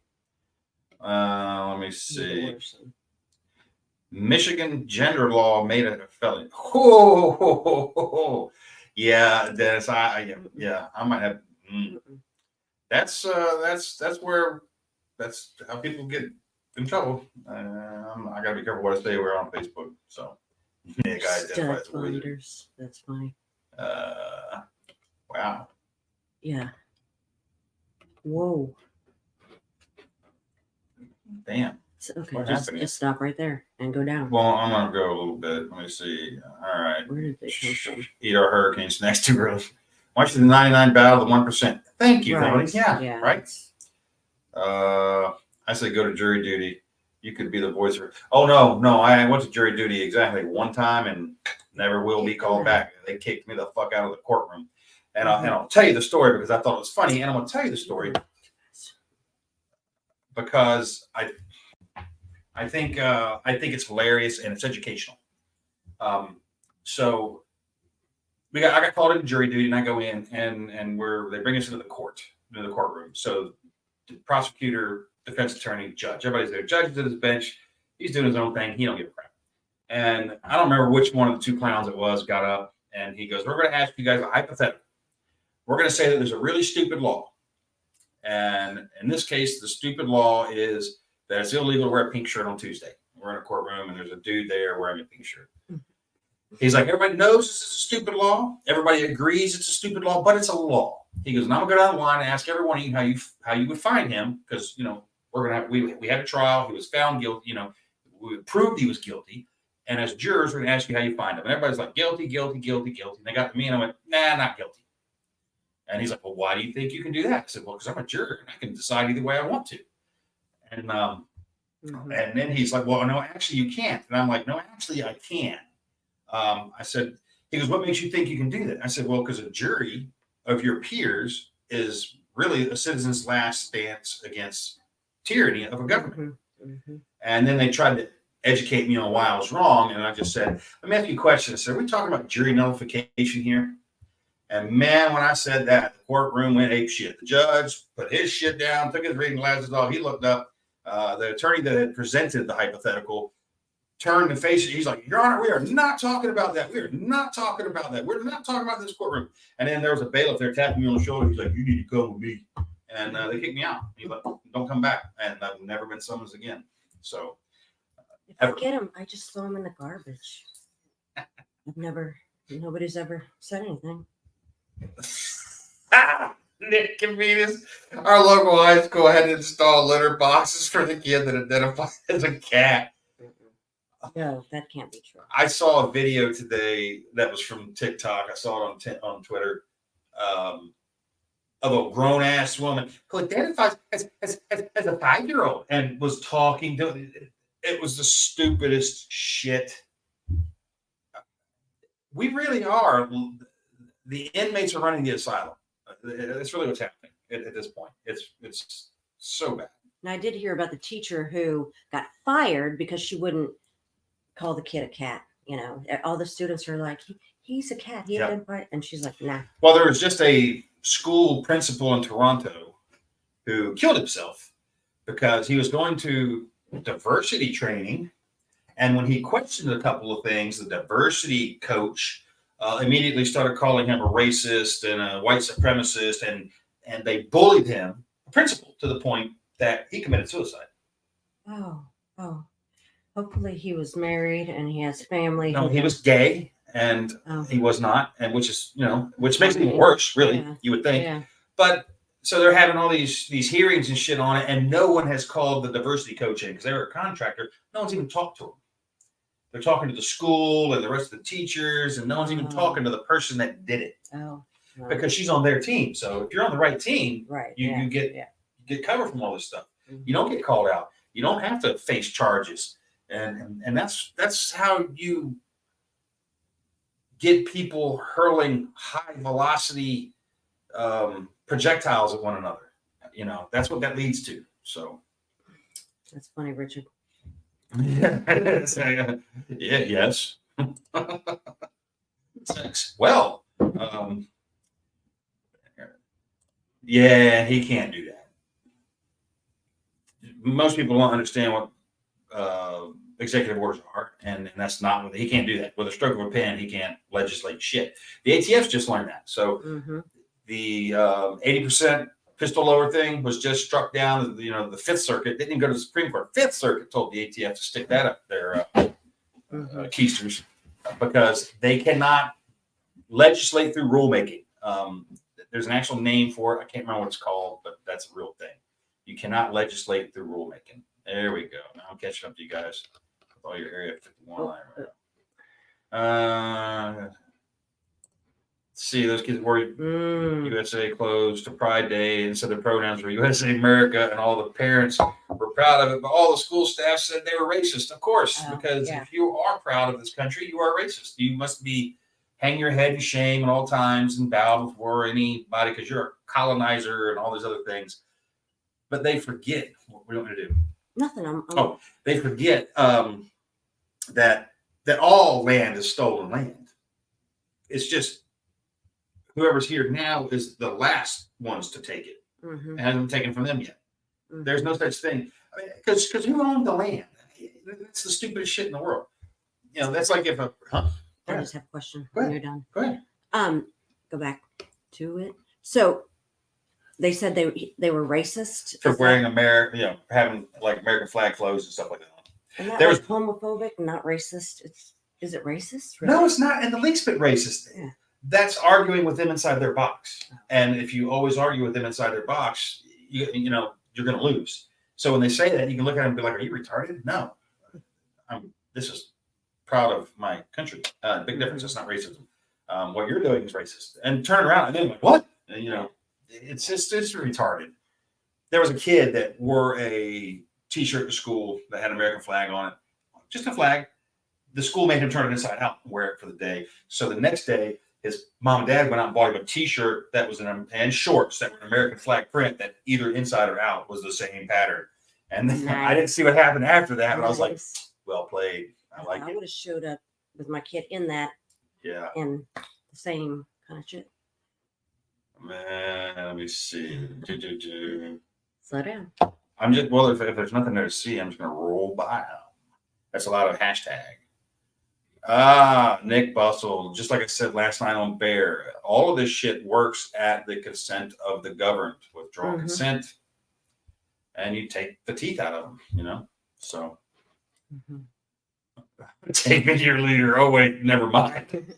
Let me see. Michigan gender law made it a felony. Oh, yeah, Dennis. I might have. That's how people get in trouble. I gotta be careful what I say. We're on Facebook, so yeah, guys. That's funny. Wow. Yeah. Whoa. Damn. Okay, just stop right there and go down. Well, I'm gonna go a little bit. Let me see. All right. Where did they come from? Eat our hurricane snacks too early. Watch the 99 battle of the 1%. Thank you, right. Yeah. Right. I say go to jury duty. You could be the voice of. Oh no! I went to jury duty exactly one time and never will be called back. They kicked me the fuck out of the courtroom, and I'll tell you the story because I thought it was funny, and I'm gonna tell you the story because I think it's hilarious and it's educational. So I got called into jury duty, and I go in, and they bring us into the courtroom. So the prosecutor, defense attorney, judge, everybody's there. Judge is at his bench. He's doing his own thing. He don't give a crap. And I don't remember which one of the two clowns it was got up, and he goes, "We're going to ask you guys a hypothetical. We're going to say that there's a really stupid law, and in this case, the stupid law is that it's illegal to wear a pink shirt on Tuesday. We're in a courtroom, and there's a dude there wearing a pink shirt." He's like, "Everybody knows this is a stupid law. Everybody agrees it's a stupid law, but it's a law." He goes, "And I'm gonna go down the line and ask every one of you how you would find him, because we're gonna have we had a trial. He was found guilty. We proved he was guilty, and as jurors, we're gonna ask you how you find him." And everybody's like, "Guilty, guilty, guilty, guilty." And they got to me, and I went, "Nah, not guilty." And he's like, "Well, why do you think you can do that?" I said, "Well, because I'm a juror and I can decide either way I want to." And and then he's like, "Well, no, actually you can't." And I'm like, "No, actually I can." I said, he goes, "What makes you think you can do that?" I said, "Well, because a jury of your peers is really a citizen's last stance against tyranny of a government." And then they tried to educate me on why I was wrong. And I just said, "Let me ask you a question." I said, "Are we talking about jury nullification here?" And man, when I said that, the courtroom went ape shit. The judge put his shit down, took his reading glasses off. He looked up. The attorney that had presented the hypothetical turned and faced it. He's like, "Your Honor, we are not talking about that. We are not talking about that. We're not talking about this courtroom." And then there was a bailiff there tapping me on the shoulder. He's like, "You need to come with me." And they kicked me out. He's like, "Don't come back." And I've never been summoned again. So if I get him, I just throw him in the garbage. Nobody's ever said anything. Nick Convenience. Our local high school had to install litter boxes for the kid that identified as a cat. No, that can't be true. I saw a video today that was from TikTok. I saw it on Twitter of a grown ass woman who identifies as a 5-year-old and was talking to. It was the stupidest shit. We really are. The inmates are running the asylum. That's really what's happening at this point. It's so bad. And I did hear about the teacher who got fired because she wouldn't call the kid a cat. All the students are like, he's a cat. He identified, and she's like, nah. Well, there was just a school principal in Toronto who killed himself because he was going to diversity training, and when he questioned a couple of things, the diversity coach immediately started calling him a racist and a white supremacist, and they bullied him, the principal, to the point that he committed suicide. Oh. Hopefully he was married and he has family. No, he was gay, and he was not, and which makes it even worse, really, you would think. Yeah. But so they're having all these hearings and shit on it, and no one has called the diversity coach in because they were a contractor. No one's even talked to him. They're talking to the school and the rest of the teachers, and no one's even talking to the person that did it. Because she's on their team. So if you're on the right team, you get covered from all this stuff. You don't get called out. You don't have to face charges. And that's how you get people hurling high velocity projectiles at one another. That's what that leads to. So that's funny, Richard. Yes. Sex. Well, yeah, he can't do that. Most people don't understand what executive orders are, and that's not what he can't do that. With a stroke of a pen, he can't legislate shit. The ATF's just learned that. So the 80% pistol lower thing was just struck down. The Fifth Circuit didn't even go to the Supreme Court. Fifth Circuit told the ATF to stick that up their keisters because they cannot legislate through rulemaking. There's an actual name for it. I can't remember what it's called, but that's a real thing. You cannot legislate through rulemaking. There we go. Now I'm catching up to you guys with all your Area 51 line right now. See, those kids worried USA closed to Pride Day and said the pronouns were USA America, and all the parents were proud of it, but all the school staff said they were racist. Of course, because if you are proud of this country, you are racist. You must be hang your head in shame at all times and bow before anybody because you're a colonizer and all these other things. But they forget what we want to do. Nothing. They forget that all land is stolen land. It's just whoever's here now is the last ones to take it. It hasn't been taken from them yet. There's no such thing. Because who owned the land? That's the stupidest shit in the world. That's like if I just have a question when you're done. Go ahead. Go back to it. So they said they were racist for wearing having like American flag clothes and stuff like that. And that was homophobic, not racist. Is it racist? Really? No, it's not in the least bit racist. Yeah. That's arguing with them inside their box. And if you always argue with them inside their box, you're going to lose. So when they say that, you can look at them and be like, "Are you retarded?" No, this is proud of my country. Big difference. It's not racism. What you're doing is racist. And turn around and then like, what? And, it's retarded. There was a kid that wore a T-shirt to school that had an American flag on it, just a flag. The school made him turn it inside out and wear it for the day. So the next day, his mom and dad went out and bought him a T-shirt that was and shorts that were an American flag print that either inside or out was the same pattern. And then I didn't see what happened after that, but I was like, well played. I like it. I would have showed up with my kid in that. Yeah. In the same kind of shit. Man, let me see. Slow down. I'm just if there's nothing there to see, I'm just gonna roll by them. That's a lot of hashtag. Nick Bustle, just like I said last night on Bear, all of this shit works at the consent of the governed, withdrawn consent, and you take the teeth out of them, So taking your leader. Oh wait, never mind.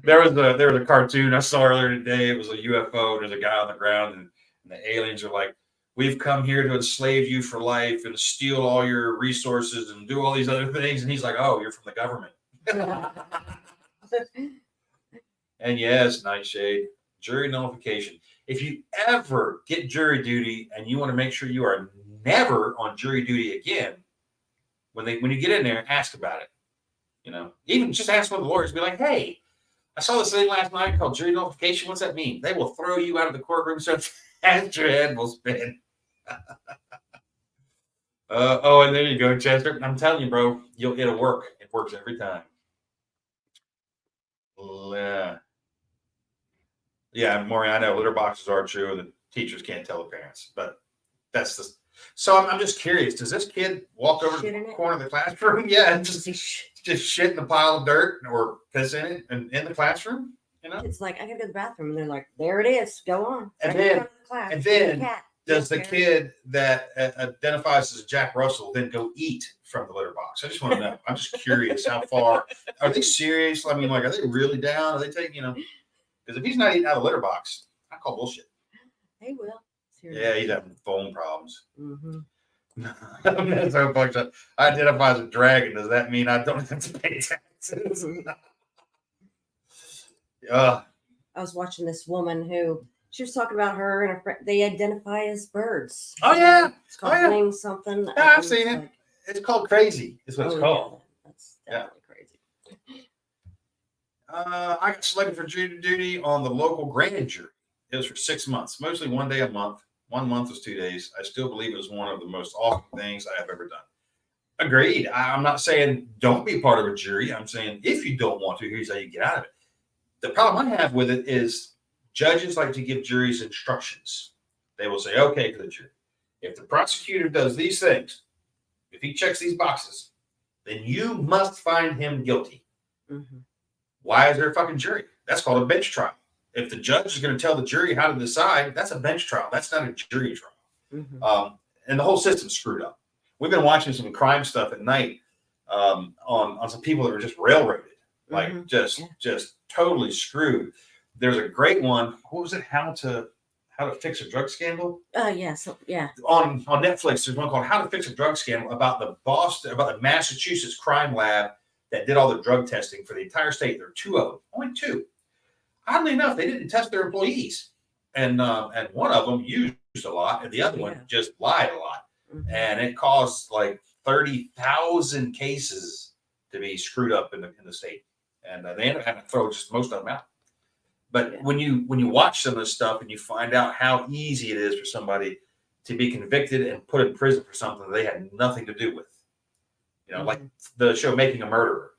There was a cartoon I saw earlier today. It was a UFO. There's a guy on the ground, and the aliens are like, "We've come here to enslave you for life and to steal all your resources and do all these other things." And he's like, "Oh, you're from the government." And yes, Nightshade, jury nullification. If you ever get jury duty and you want to make sure you are never on jury duty again, when you get in there, ask about it. Even just ask one of the lawyers. Be like, "Hey, I saw this thing last night called jury nullification. What's that mean?" They will throw you out of the courtroom so fast your head will spin. And there you go, Chester. I'm telling you, bro, it'll work. It works every time. Yeah, Maury, I know litter boxes are true, and the teachers can't tell the parents, but that's the. So I'm just curious. Does this kid walk over to the corner of the classroom? Yeah, and just shit in a pile of dirt or piss in it and in the classroom? It's like, I gotta go to the bathroom, and they're like, "There it is. Go on." And then does the kid that identifies as Jack Russell then go eat from the litter box? I just want to know. I'm just curious how far. Are they serious? I mean, like, are they really down? Are they taking, because if he's not eating out of the litter box, I call bullshit. They will. Seriously. Yeah, he's having phone problems. So fucked up. I identify as a dragon. Does that mean I don't have to pay taxes? I was watching this woman who she was talking about her and her friend. They identify as birds. Oh yeah, it's called name something. Yeah, I've seen it. It's called crazy. Is what it's called. Yeah, that's definitely crazy. I got selected for jury duty on the local grand jury. It was for 6 months, mostly 1 day a month. 1 month was 2 days. I still believe it was one of the most awesome things I have ever done. Agreed. I'm not saying don't be part of a jury. I'm saying if you don't want to, here's how you get out of it. The problem I have with it is judges like to give juries instructions. They will say, okay, to the jury, if the prosecutor does these things, if he checks these boxes, then you must find him guilty. Mm-hmm. Why is there a fucking jury? That's called a bench trial. If the judge is going to tell the jury how to decide, that's a bench trial. That's not a jury trial. Mm-hmm. And the whole system's screwed up. We've been watching some crime stuff at night on some people that were just railroaded, like Mm-hmm. just totally screwed. There's a great one. What was it? How to fix a drug scandal? Yeah. So yeah. On Netflix, there's one called How to Fix a Drug Scandal about the Massachusetts crime lab that did all the drug testing for the entire state. There are two of them, only two. Oddly enough, they didn't test their employees, and one of them used a lot, and the other one just lied a lot, and it caused like 30,000 cases to be screwed up in the state, and they ended up having to throw just most of them out. But when you watch some of this stuff and you find out how easy it is for somebody to be convicted and put in prison for something they had nothing to do with, like the show Making a Murderer,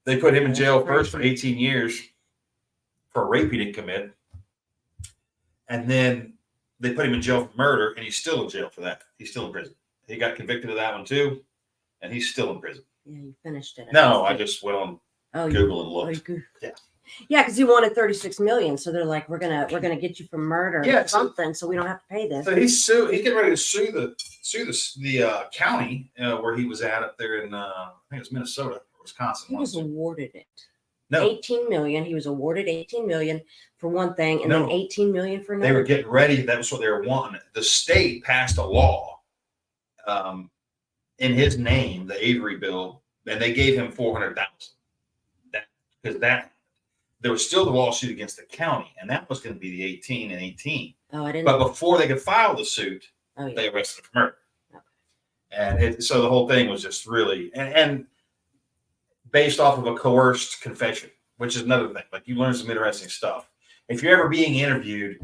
they put him in jail first for 18 years for a rape he didn't commit. And then they put him in jail for murder, and he's still in jail for that. He's still in prison. He got convicted of that one too, and he's still in prison. Yeah, you finished it. No, I just went on Google and looked. Yeah, because he wanted 36 million, so they're like, we're gonna get you for murder or something, so we don't have to pay this. So he's getting ready to sue the county where he was at up there in I think it's Minnesota or Wisconsin. He was awarded it. No. 18 million. He was awarded 18 million for one thing, and then 18 million for another. They were getting ready. That was what they were wanting. The state passed a law in his name, the Angery bill, and they gave him $400,000. Because there was still the lawsuit against the county, and that was going to be the 18 and 18. Oh, I didn't. But before they could file the suit, they arrested him for murder. Okay. And so the whole thing was just really and based off of a coerced confession, which is another thing. Like, you learn some interesting stuff. If you're ever being interviewed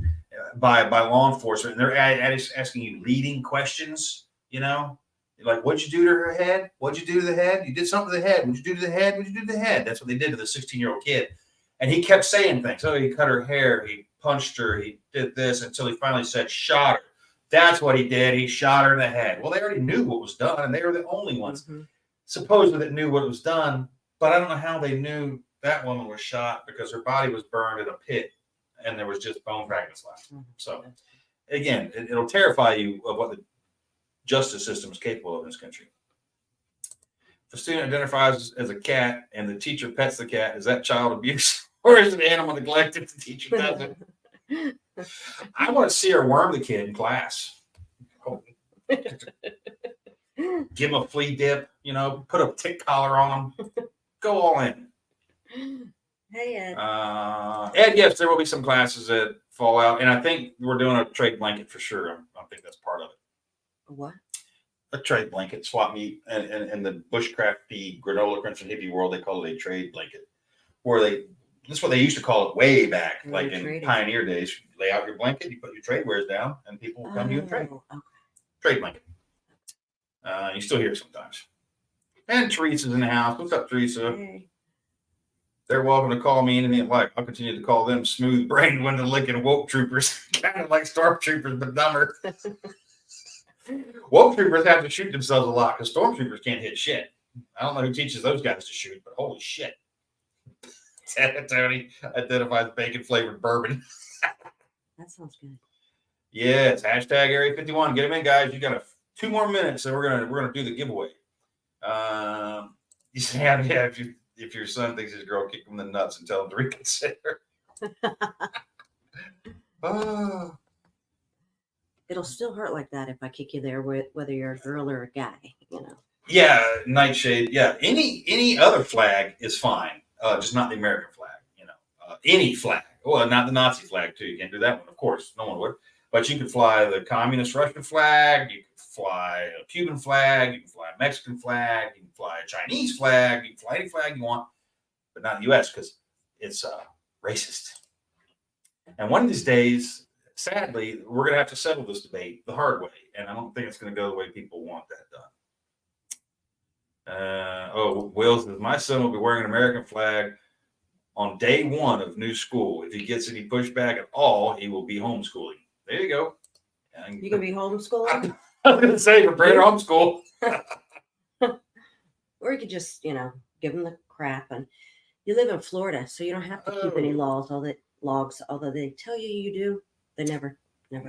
by law enforcement and they're asking you leading questions, like, what'd you do to her head? What'd you do to the head? You did something to the head. What'd you do to the head? What'd you do to the head? That's what they did to the 16-year-old kid. And he kept saying things. Oh, he cut her hair. He punched her. He did this until he finally said, shot her. That's what he did. He shot her in the head. Well, they already knew what was done, and they were the only ones supposedly that knew what was done. But I don't know how they knew that woman was shot, because her body was burned in a pit and there was just bone fragments left. So, again, it'll terrify you of what the justice system is capable of in this country. If a student identifies as a cat and the teacher pets the cat, is that child abuse or is it animal neglect if the teacher doesn't? I want to see her worm the kid in class. Give him a flea dip, put a tick collar on him. Go all in. Hey, Ed. Ed, yes, there will be some classes that fall out, and I think we're doing a trade blanket for sure. I think that's part of it. What? A trade blanket, swap meet, and in the bushcrafty granola crunch and hippie world, they call it a trade blanket. That's what they used to call it way back, like in pioneer days. You lay out your blanket, you put your trade wares down, and people will come to you and trade. Okay. Trade blanket. You still hear it sometimes. And Teresa's in the house. What's up, Teresa? Hey. They're welcome to call me anything like. I'll continue to call them smooth brain window licking woke troopers, kind of like stormtroopers, but dumber. Woke troopers have to shoot themselves a lot because stormtroopers can't hit shit. I don't know who teaches those guys to shoot, but holy shit. Tony identifies bacon flavored bourbon. That sounds good. Yeah, it's hashtag Area 51. Get them in, guys. You got 2 more minutes, and we're gonna do the giveaway. You say, yeah, if your son thinks his girl, kick him in the nuts and tell him to reconsider. Oh. It'll still hurt like that if I kick you there, whether you're a girl or a guy, Yeah, nightshade. Yeah, any other flag is fine. Just not the American flag. Any flag. Well, not the Nazi flag too. You can't do that one, of course. No one would. But you could fly the communist Russian flag. You could fly a Cuban flag. You can fly a Mexican flag. You can fly a Chinese flag. You can fly any flag you want, but not the U.S. because it's racist. And one of these days, sadly, we're going to have to settle this debate the hard way. And I don't think it's going to go the way people want that done. Will says, my son will be wearing an American flag on day one of new school. If he gets any pushback at all, he will be homeschooling. There you go. You can be homeschooling? I was going to say, prepare to homeschool. Or you could just, give them the crap. And you live in Florida, so you don't have to keep any logs, although they tell you do. They never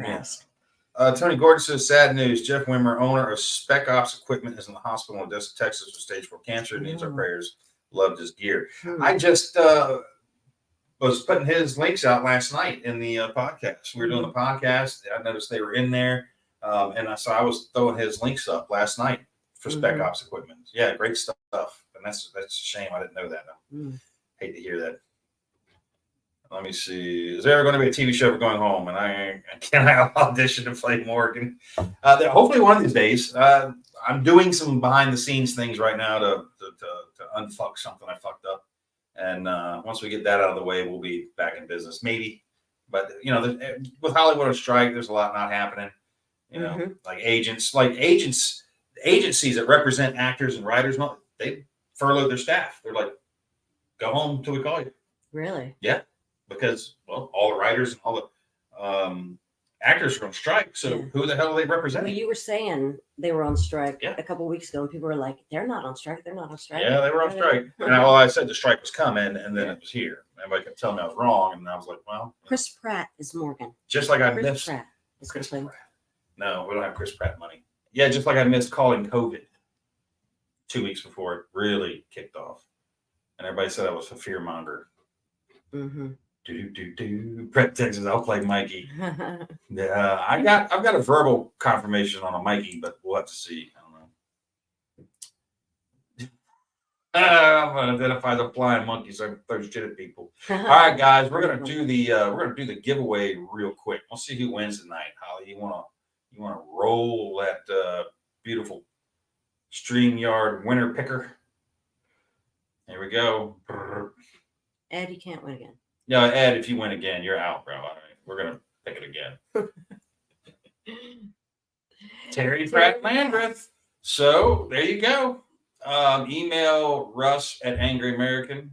ask. Tony Gordon says, sad news. Jeff Wimmer, owner of Spec Ops Equipment, is in the hospital in Odessa, Texas with stage 4 cancer. Needs our prayers. Loved his gear. I just was putting his links out last night in the podcast. We were doing the podcast. I noticed they were in there. And I was throwing his links up last night for Spec Ops Equipment. Yeah, great stuff. And that's a shame I didn't know that. Hate to hear that. Let me see. Is there ever going to be a TV show for going home? And can I audition to play Morgan? Hopefully one of these days. I'm doing some behind the scenes things right now to unfuck something I fucked up. And once we get that out of the way, we'll be back in business, maybe. But with Hollywood on strike, there's a lot not happening. Like agencies that represent actors and writers, they furlough their staff. They're like, go home till we call you. Really? Yeah. Because all the writers and all the actors are on strike. So who the hell are they representing? Well, you were saying they were on strike a couple of weeks ago, and people were like, "They're not on strike. They're not on strike." Yeah, they were on strike. And I said the strike was coming, and then it was here. Everybody kept telling me I was wrong, and I was like, "Well." Chris Pratt is Morgan. Just like I Chris missed Pratt is Chris Pratt. No, we don't have Chris Pratt money. Yeah, just like I missed calling COVID 2 weeks before it really kicked off, and everybody said I was a fear monger. Brett Texas, I'll play Mikey. Yeah, I've got a verbal confirmation on a Mikey, but we'll have to see. I don't know. I'm gonna identify the flying monkeys. I throw shit at people. All right, guys, we're gonna do the giveaway real quick. We'll see who wins tonight. Holly, you wanna roll that beautiful StreamYard winner picker? Here we go. Ed, you can't win again. No, Ed, if you win again, you're out, bro. All right, we're going to pick it again. Terry Pratt Landreth. So there you go. Email Russ at Angry American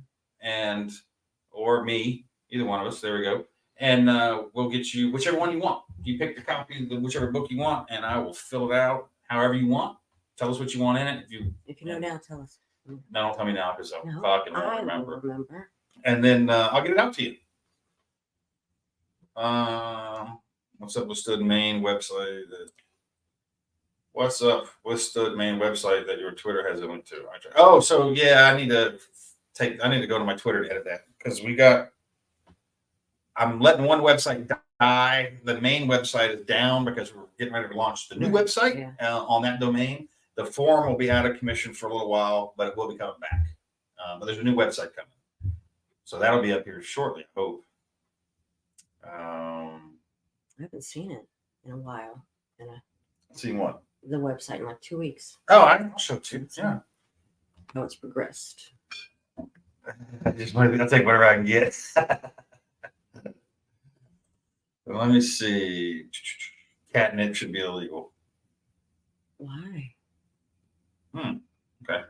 or me, either one of us. There we go. And we'll get you whichever one you want. You pick the copy of whichever book you want, and I will fill it out however you want. Tell us what you want in it. If you know now, tell us. No, don't tell me now because I fucking won't remember. And then I'll get it out to you. What's up with Stud Main website? What's up with Stud Main website that your Twitter has a link to? I need to go to my Twitter to edit that because I'm letting one website die. The main website is down because we're getting ready to launch the new website on that domain. The forum will be out of commission for a little while, but it will be coming back. But there's a new website coming. So that'll be up here shortly, I hope. I haven't seen it in a while. Seen what? The website in like 2 weeks. Oh, I'll show it to you. Yeah. Oh, it's progressed. I'll take whatever I can get. Let me see. Catnip should be illegal. Why? Okay.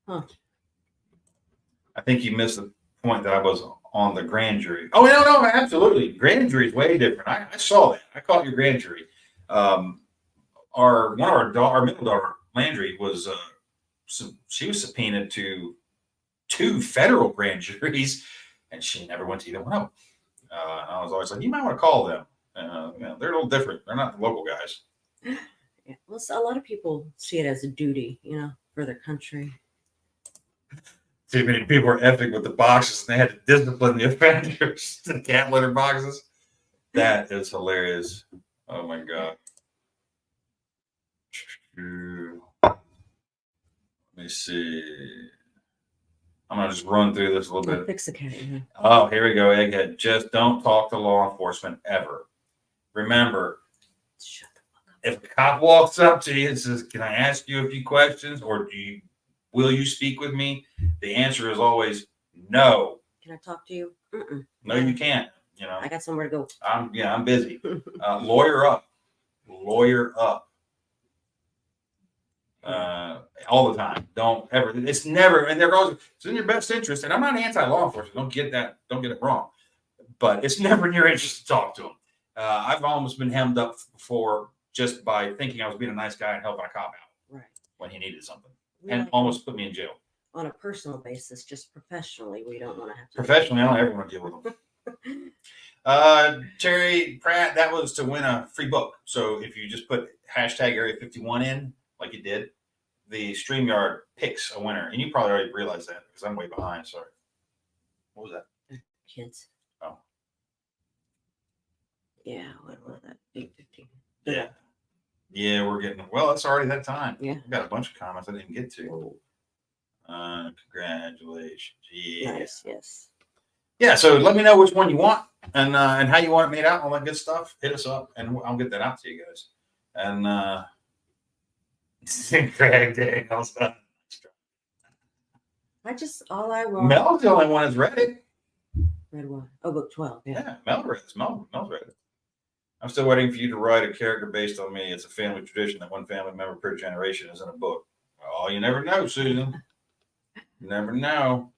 Huh. I think you missed the point that I was on the grand jury. Oh, no, absolutely. Grand jury is way different. I saw that. I caught your grand jury. Our middle daughter, Landry, was she was subpoenaed to 2 federal grand juries, and she never went to either one of them. And I was always like, you might want to call them. They're a little different. They're not the local guys. Yeah. Well, a lot of people see it as a duty, for their country. Too many people were epic with the boxes, and they had to discipline the offenders. The cat litter boxes. That is hilarious. Oh my god. Let me see. I'm gonna just run through this a little bit. Fix the cat. Oh, here we go, Egghead. Just don't talk to law enforcement ever. Remember, Shut the fuck up. if a cop walks up to you and says, "Can I ask you a few questions?" or will you speak with me? The answer is always no. Can I talk to you? Mm-mm. No, you can't. I got somewhere to go. I'm busy. Lawyer up. all the time. Don't ever. It's never, and they're always. It's in your best interest. And I'm not anti-law enforcement. Don't get that. Don't get it wrong. But it's never in your interest to talk to them. I've almost been hemmed up before just by thinking I was being a nice guy and helping a cop out when he needed something, and almost put me in jail. On a personal basis, just professionally, we don't want to have to. Professionally, I don't ever want to deal with them. Terry Pratt, that was to win a free book. So if you just put hashtag Area 51 in, like you did, the StreamYard picks a winner. And you probably already realized that because I'm way behind. Sorry. What was that? Kids. Oh. Yeah, what was that? 8:15. Yeah. Yeah, we're getting, well, it's already that time. Yeah. We've got a bunch of comments I didn't get to. Congratulations. Yeah. Nice, yes. Yeah, so let me know which one you want and how you want it made out, all that good stuff. Hit us up and I'll get that out to you guys. And Craig Daniels. All I want. Mel's the only one that's read it. Read one. Oh, book 12. Yeah, Mel read it. Mel's read it. I'm still waiting for you to write a character based on me. It's a family tradition that one family member per generation is in a book. Oh, you never know, Susan. You never know.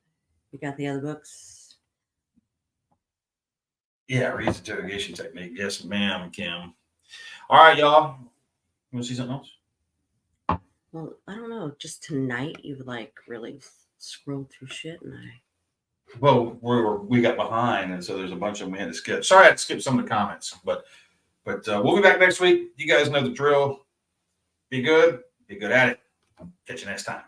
You got the other books? Yeah, Reed's interrogation technique. Yes, ma'am, Kim. All right, y'all. You want to see something else? Well, I don't know. Just tonight, you like really scrolled through shit, and Well, we got behind, and so there's a bunch of them we had to skip. Sorry, I had to skip some of the comments, but we'll be back next week. You guys know the drill. Be good at it. Catch you next time.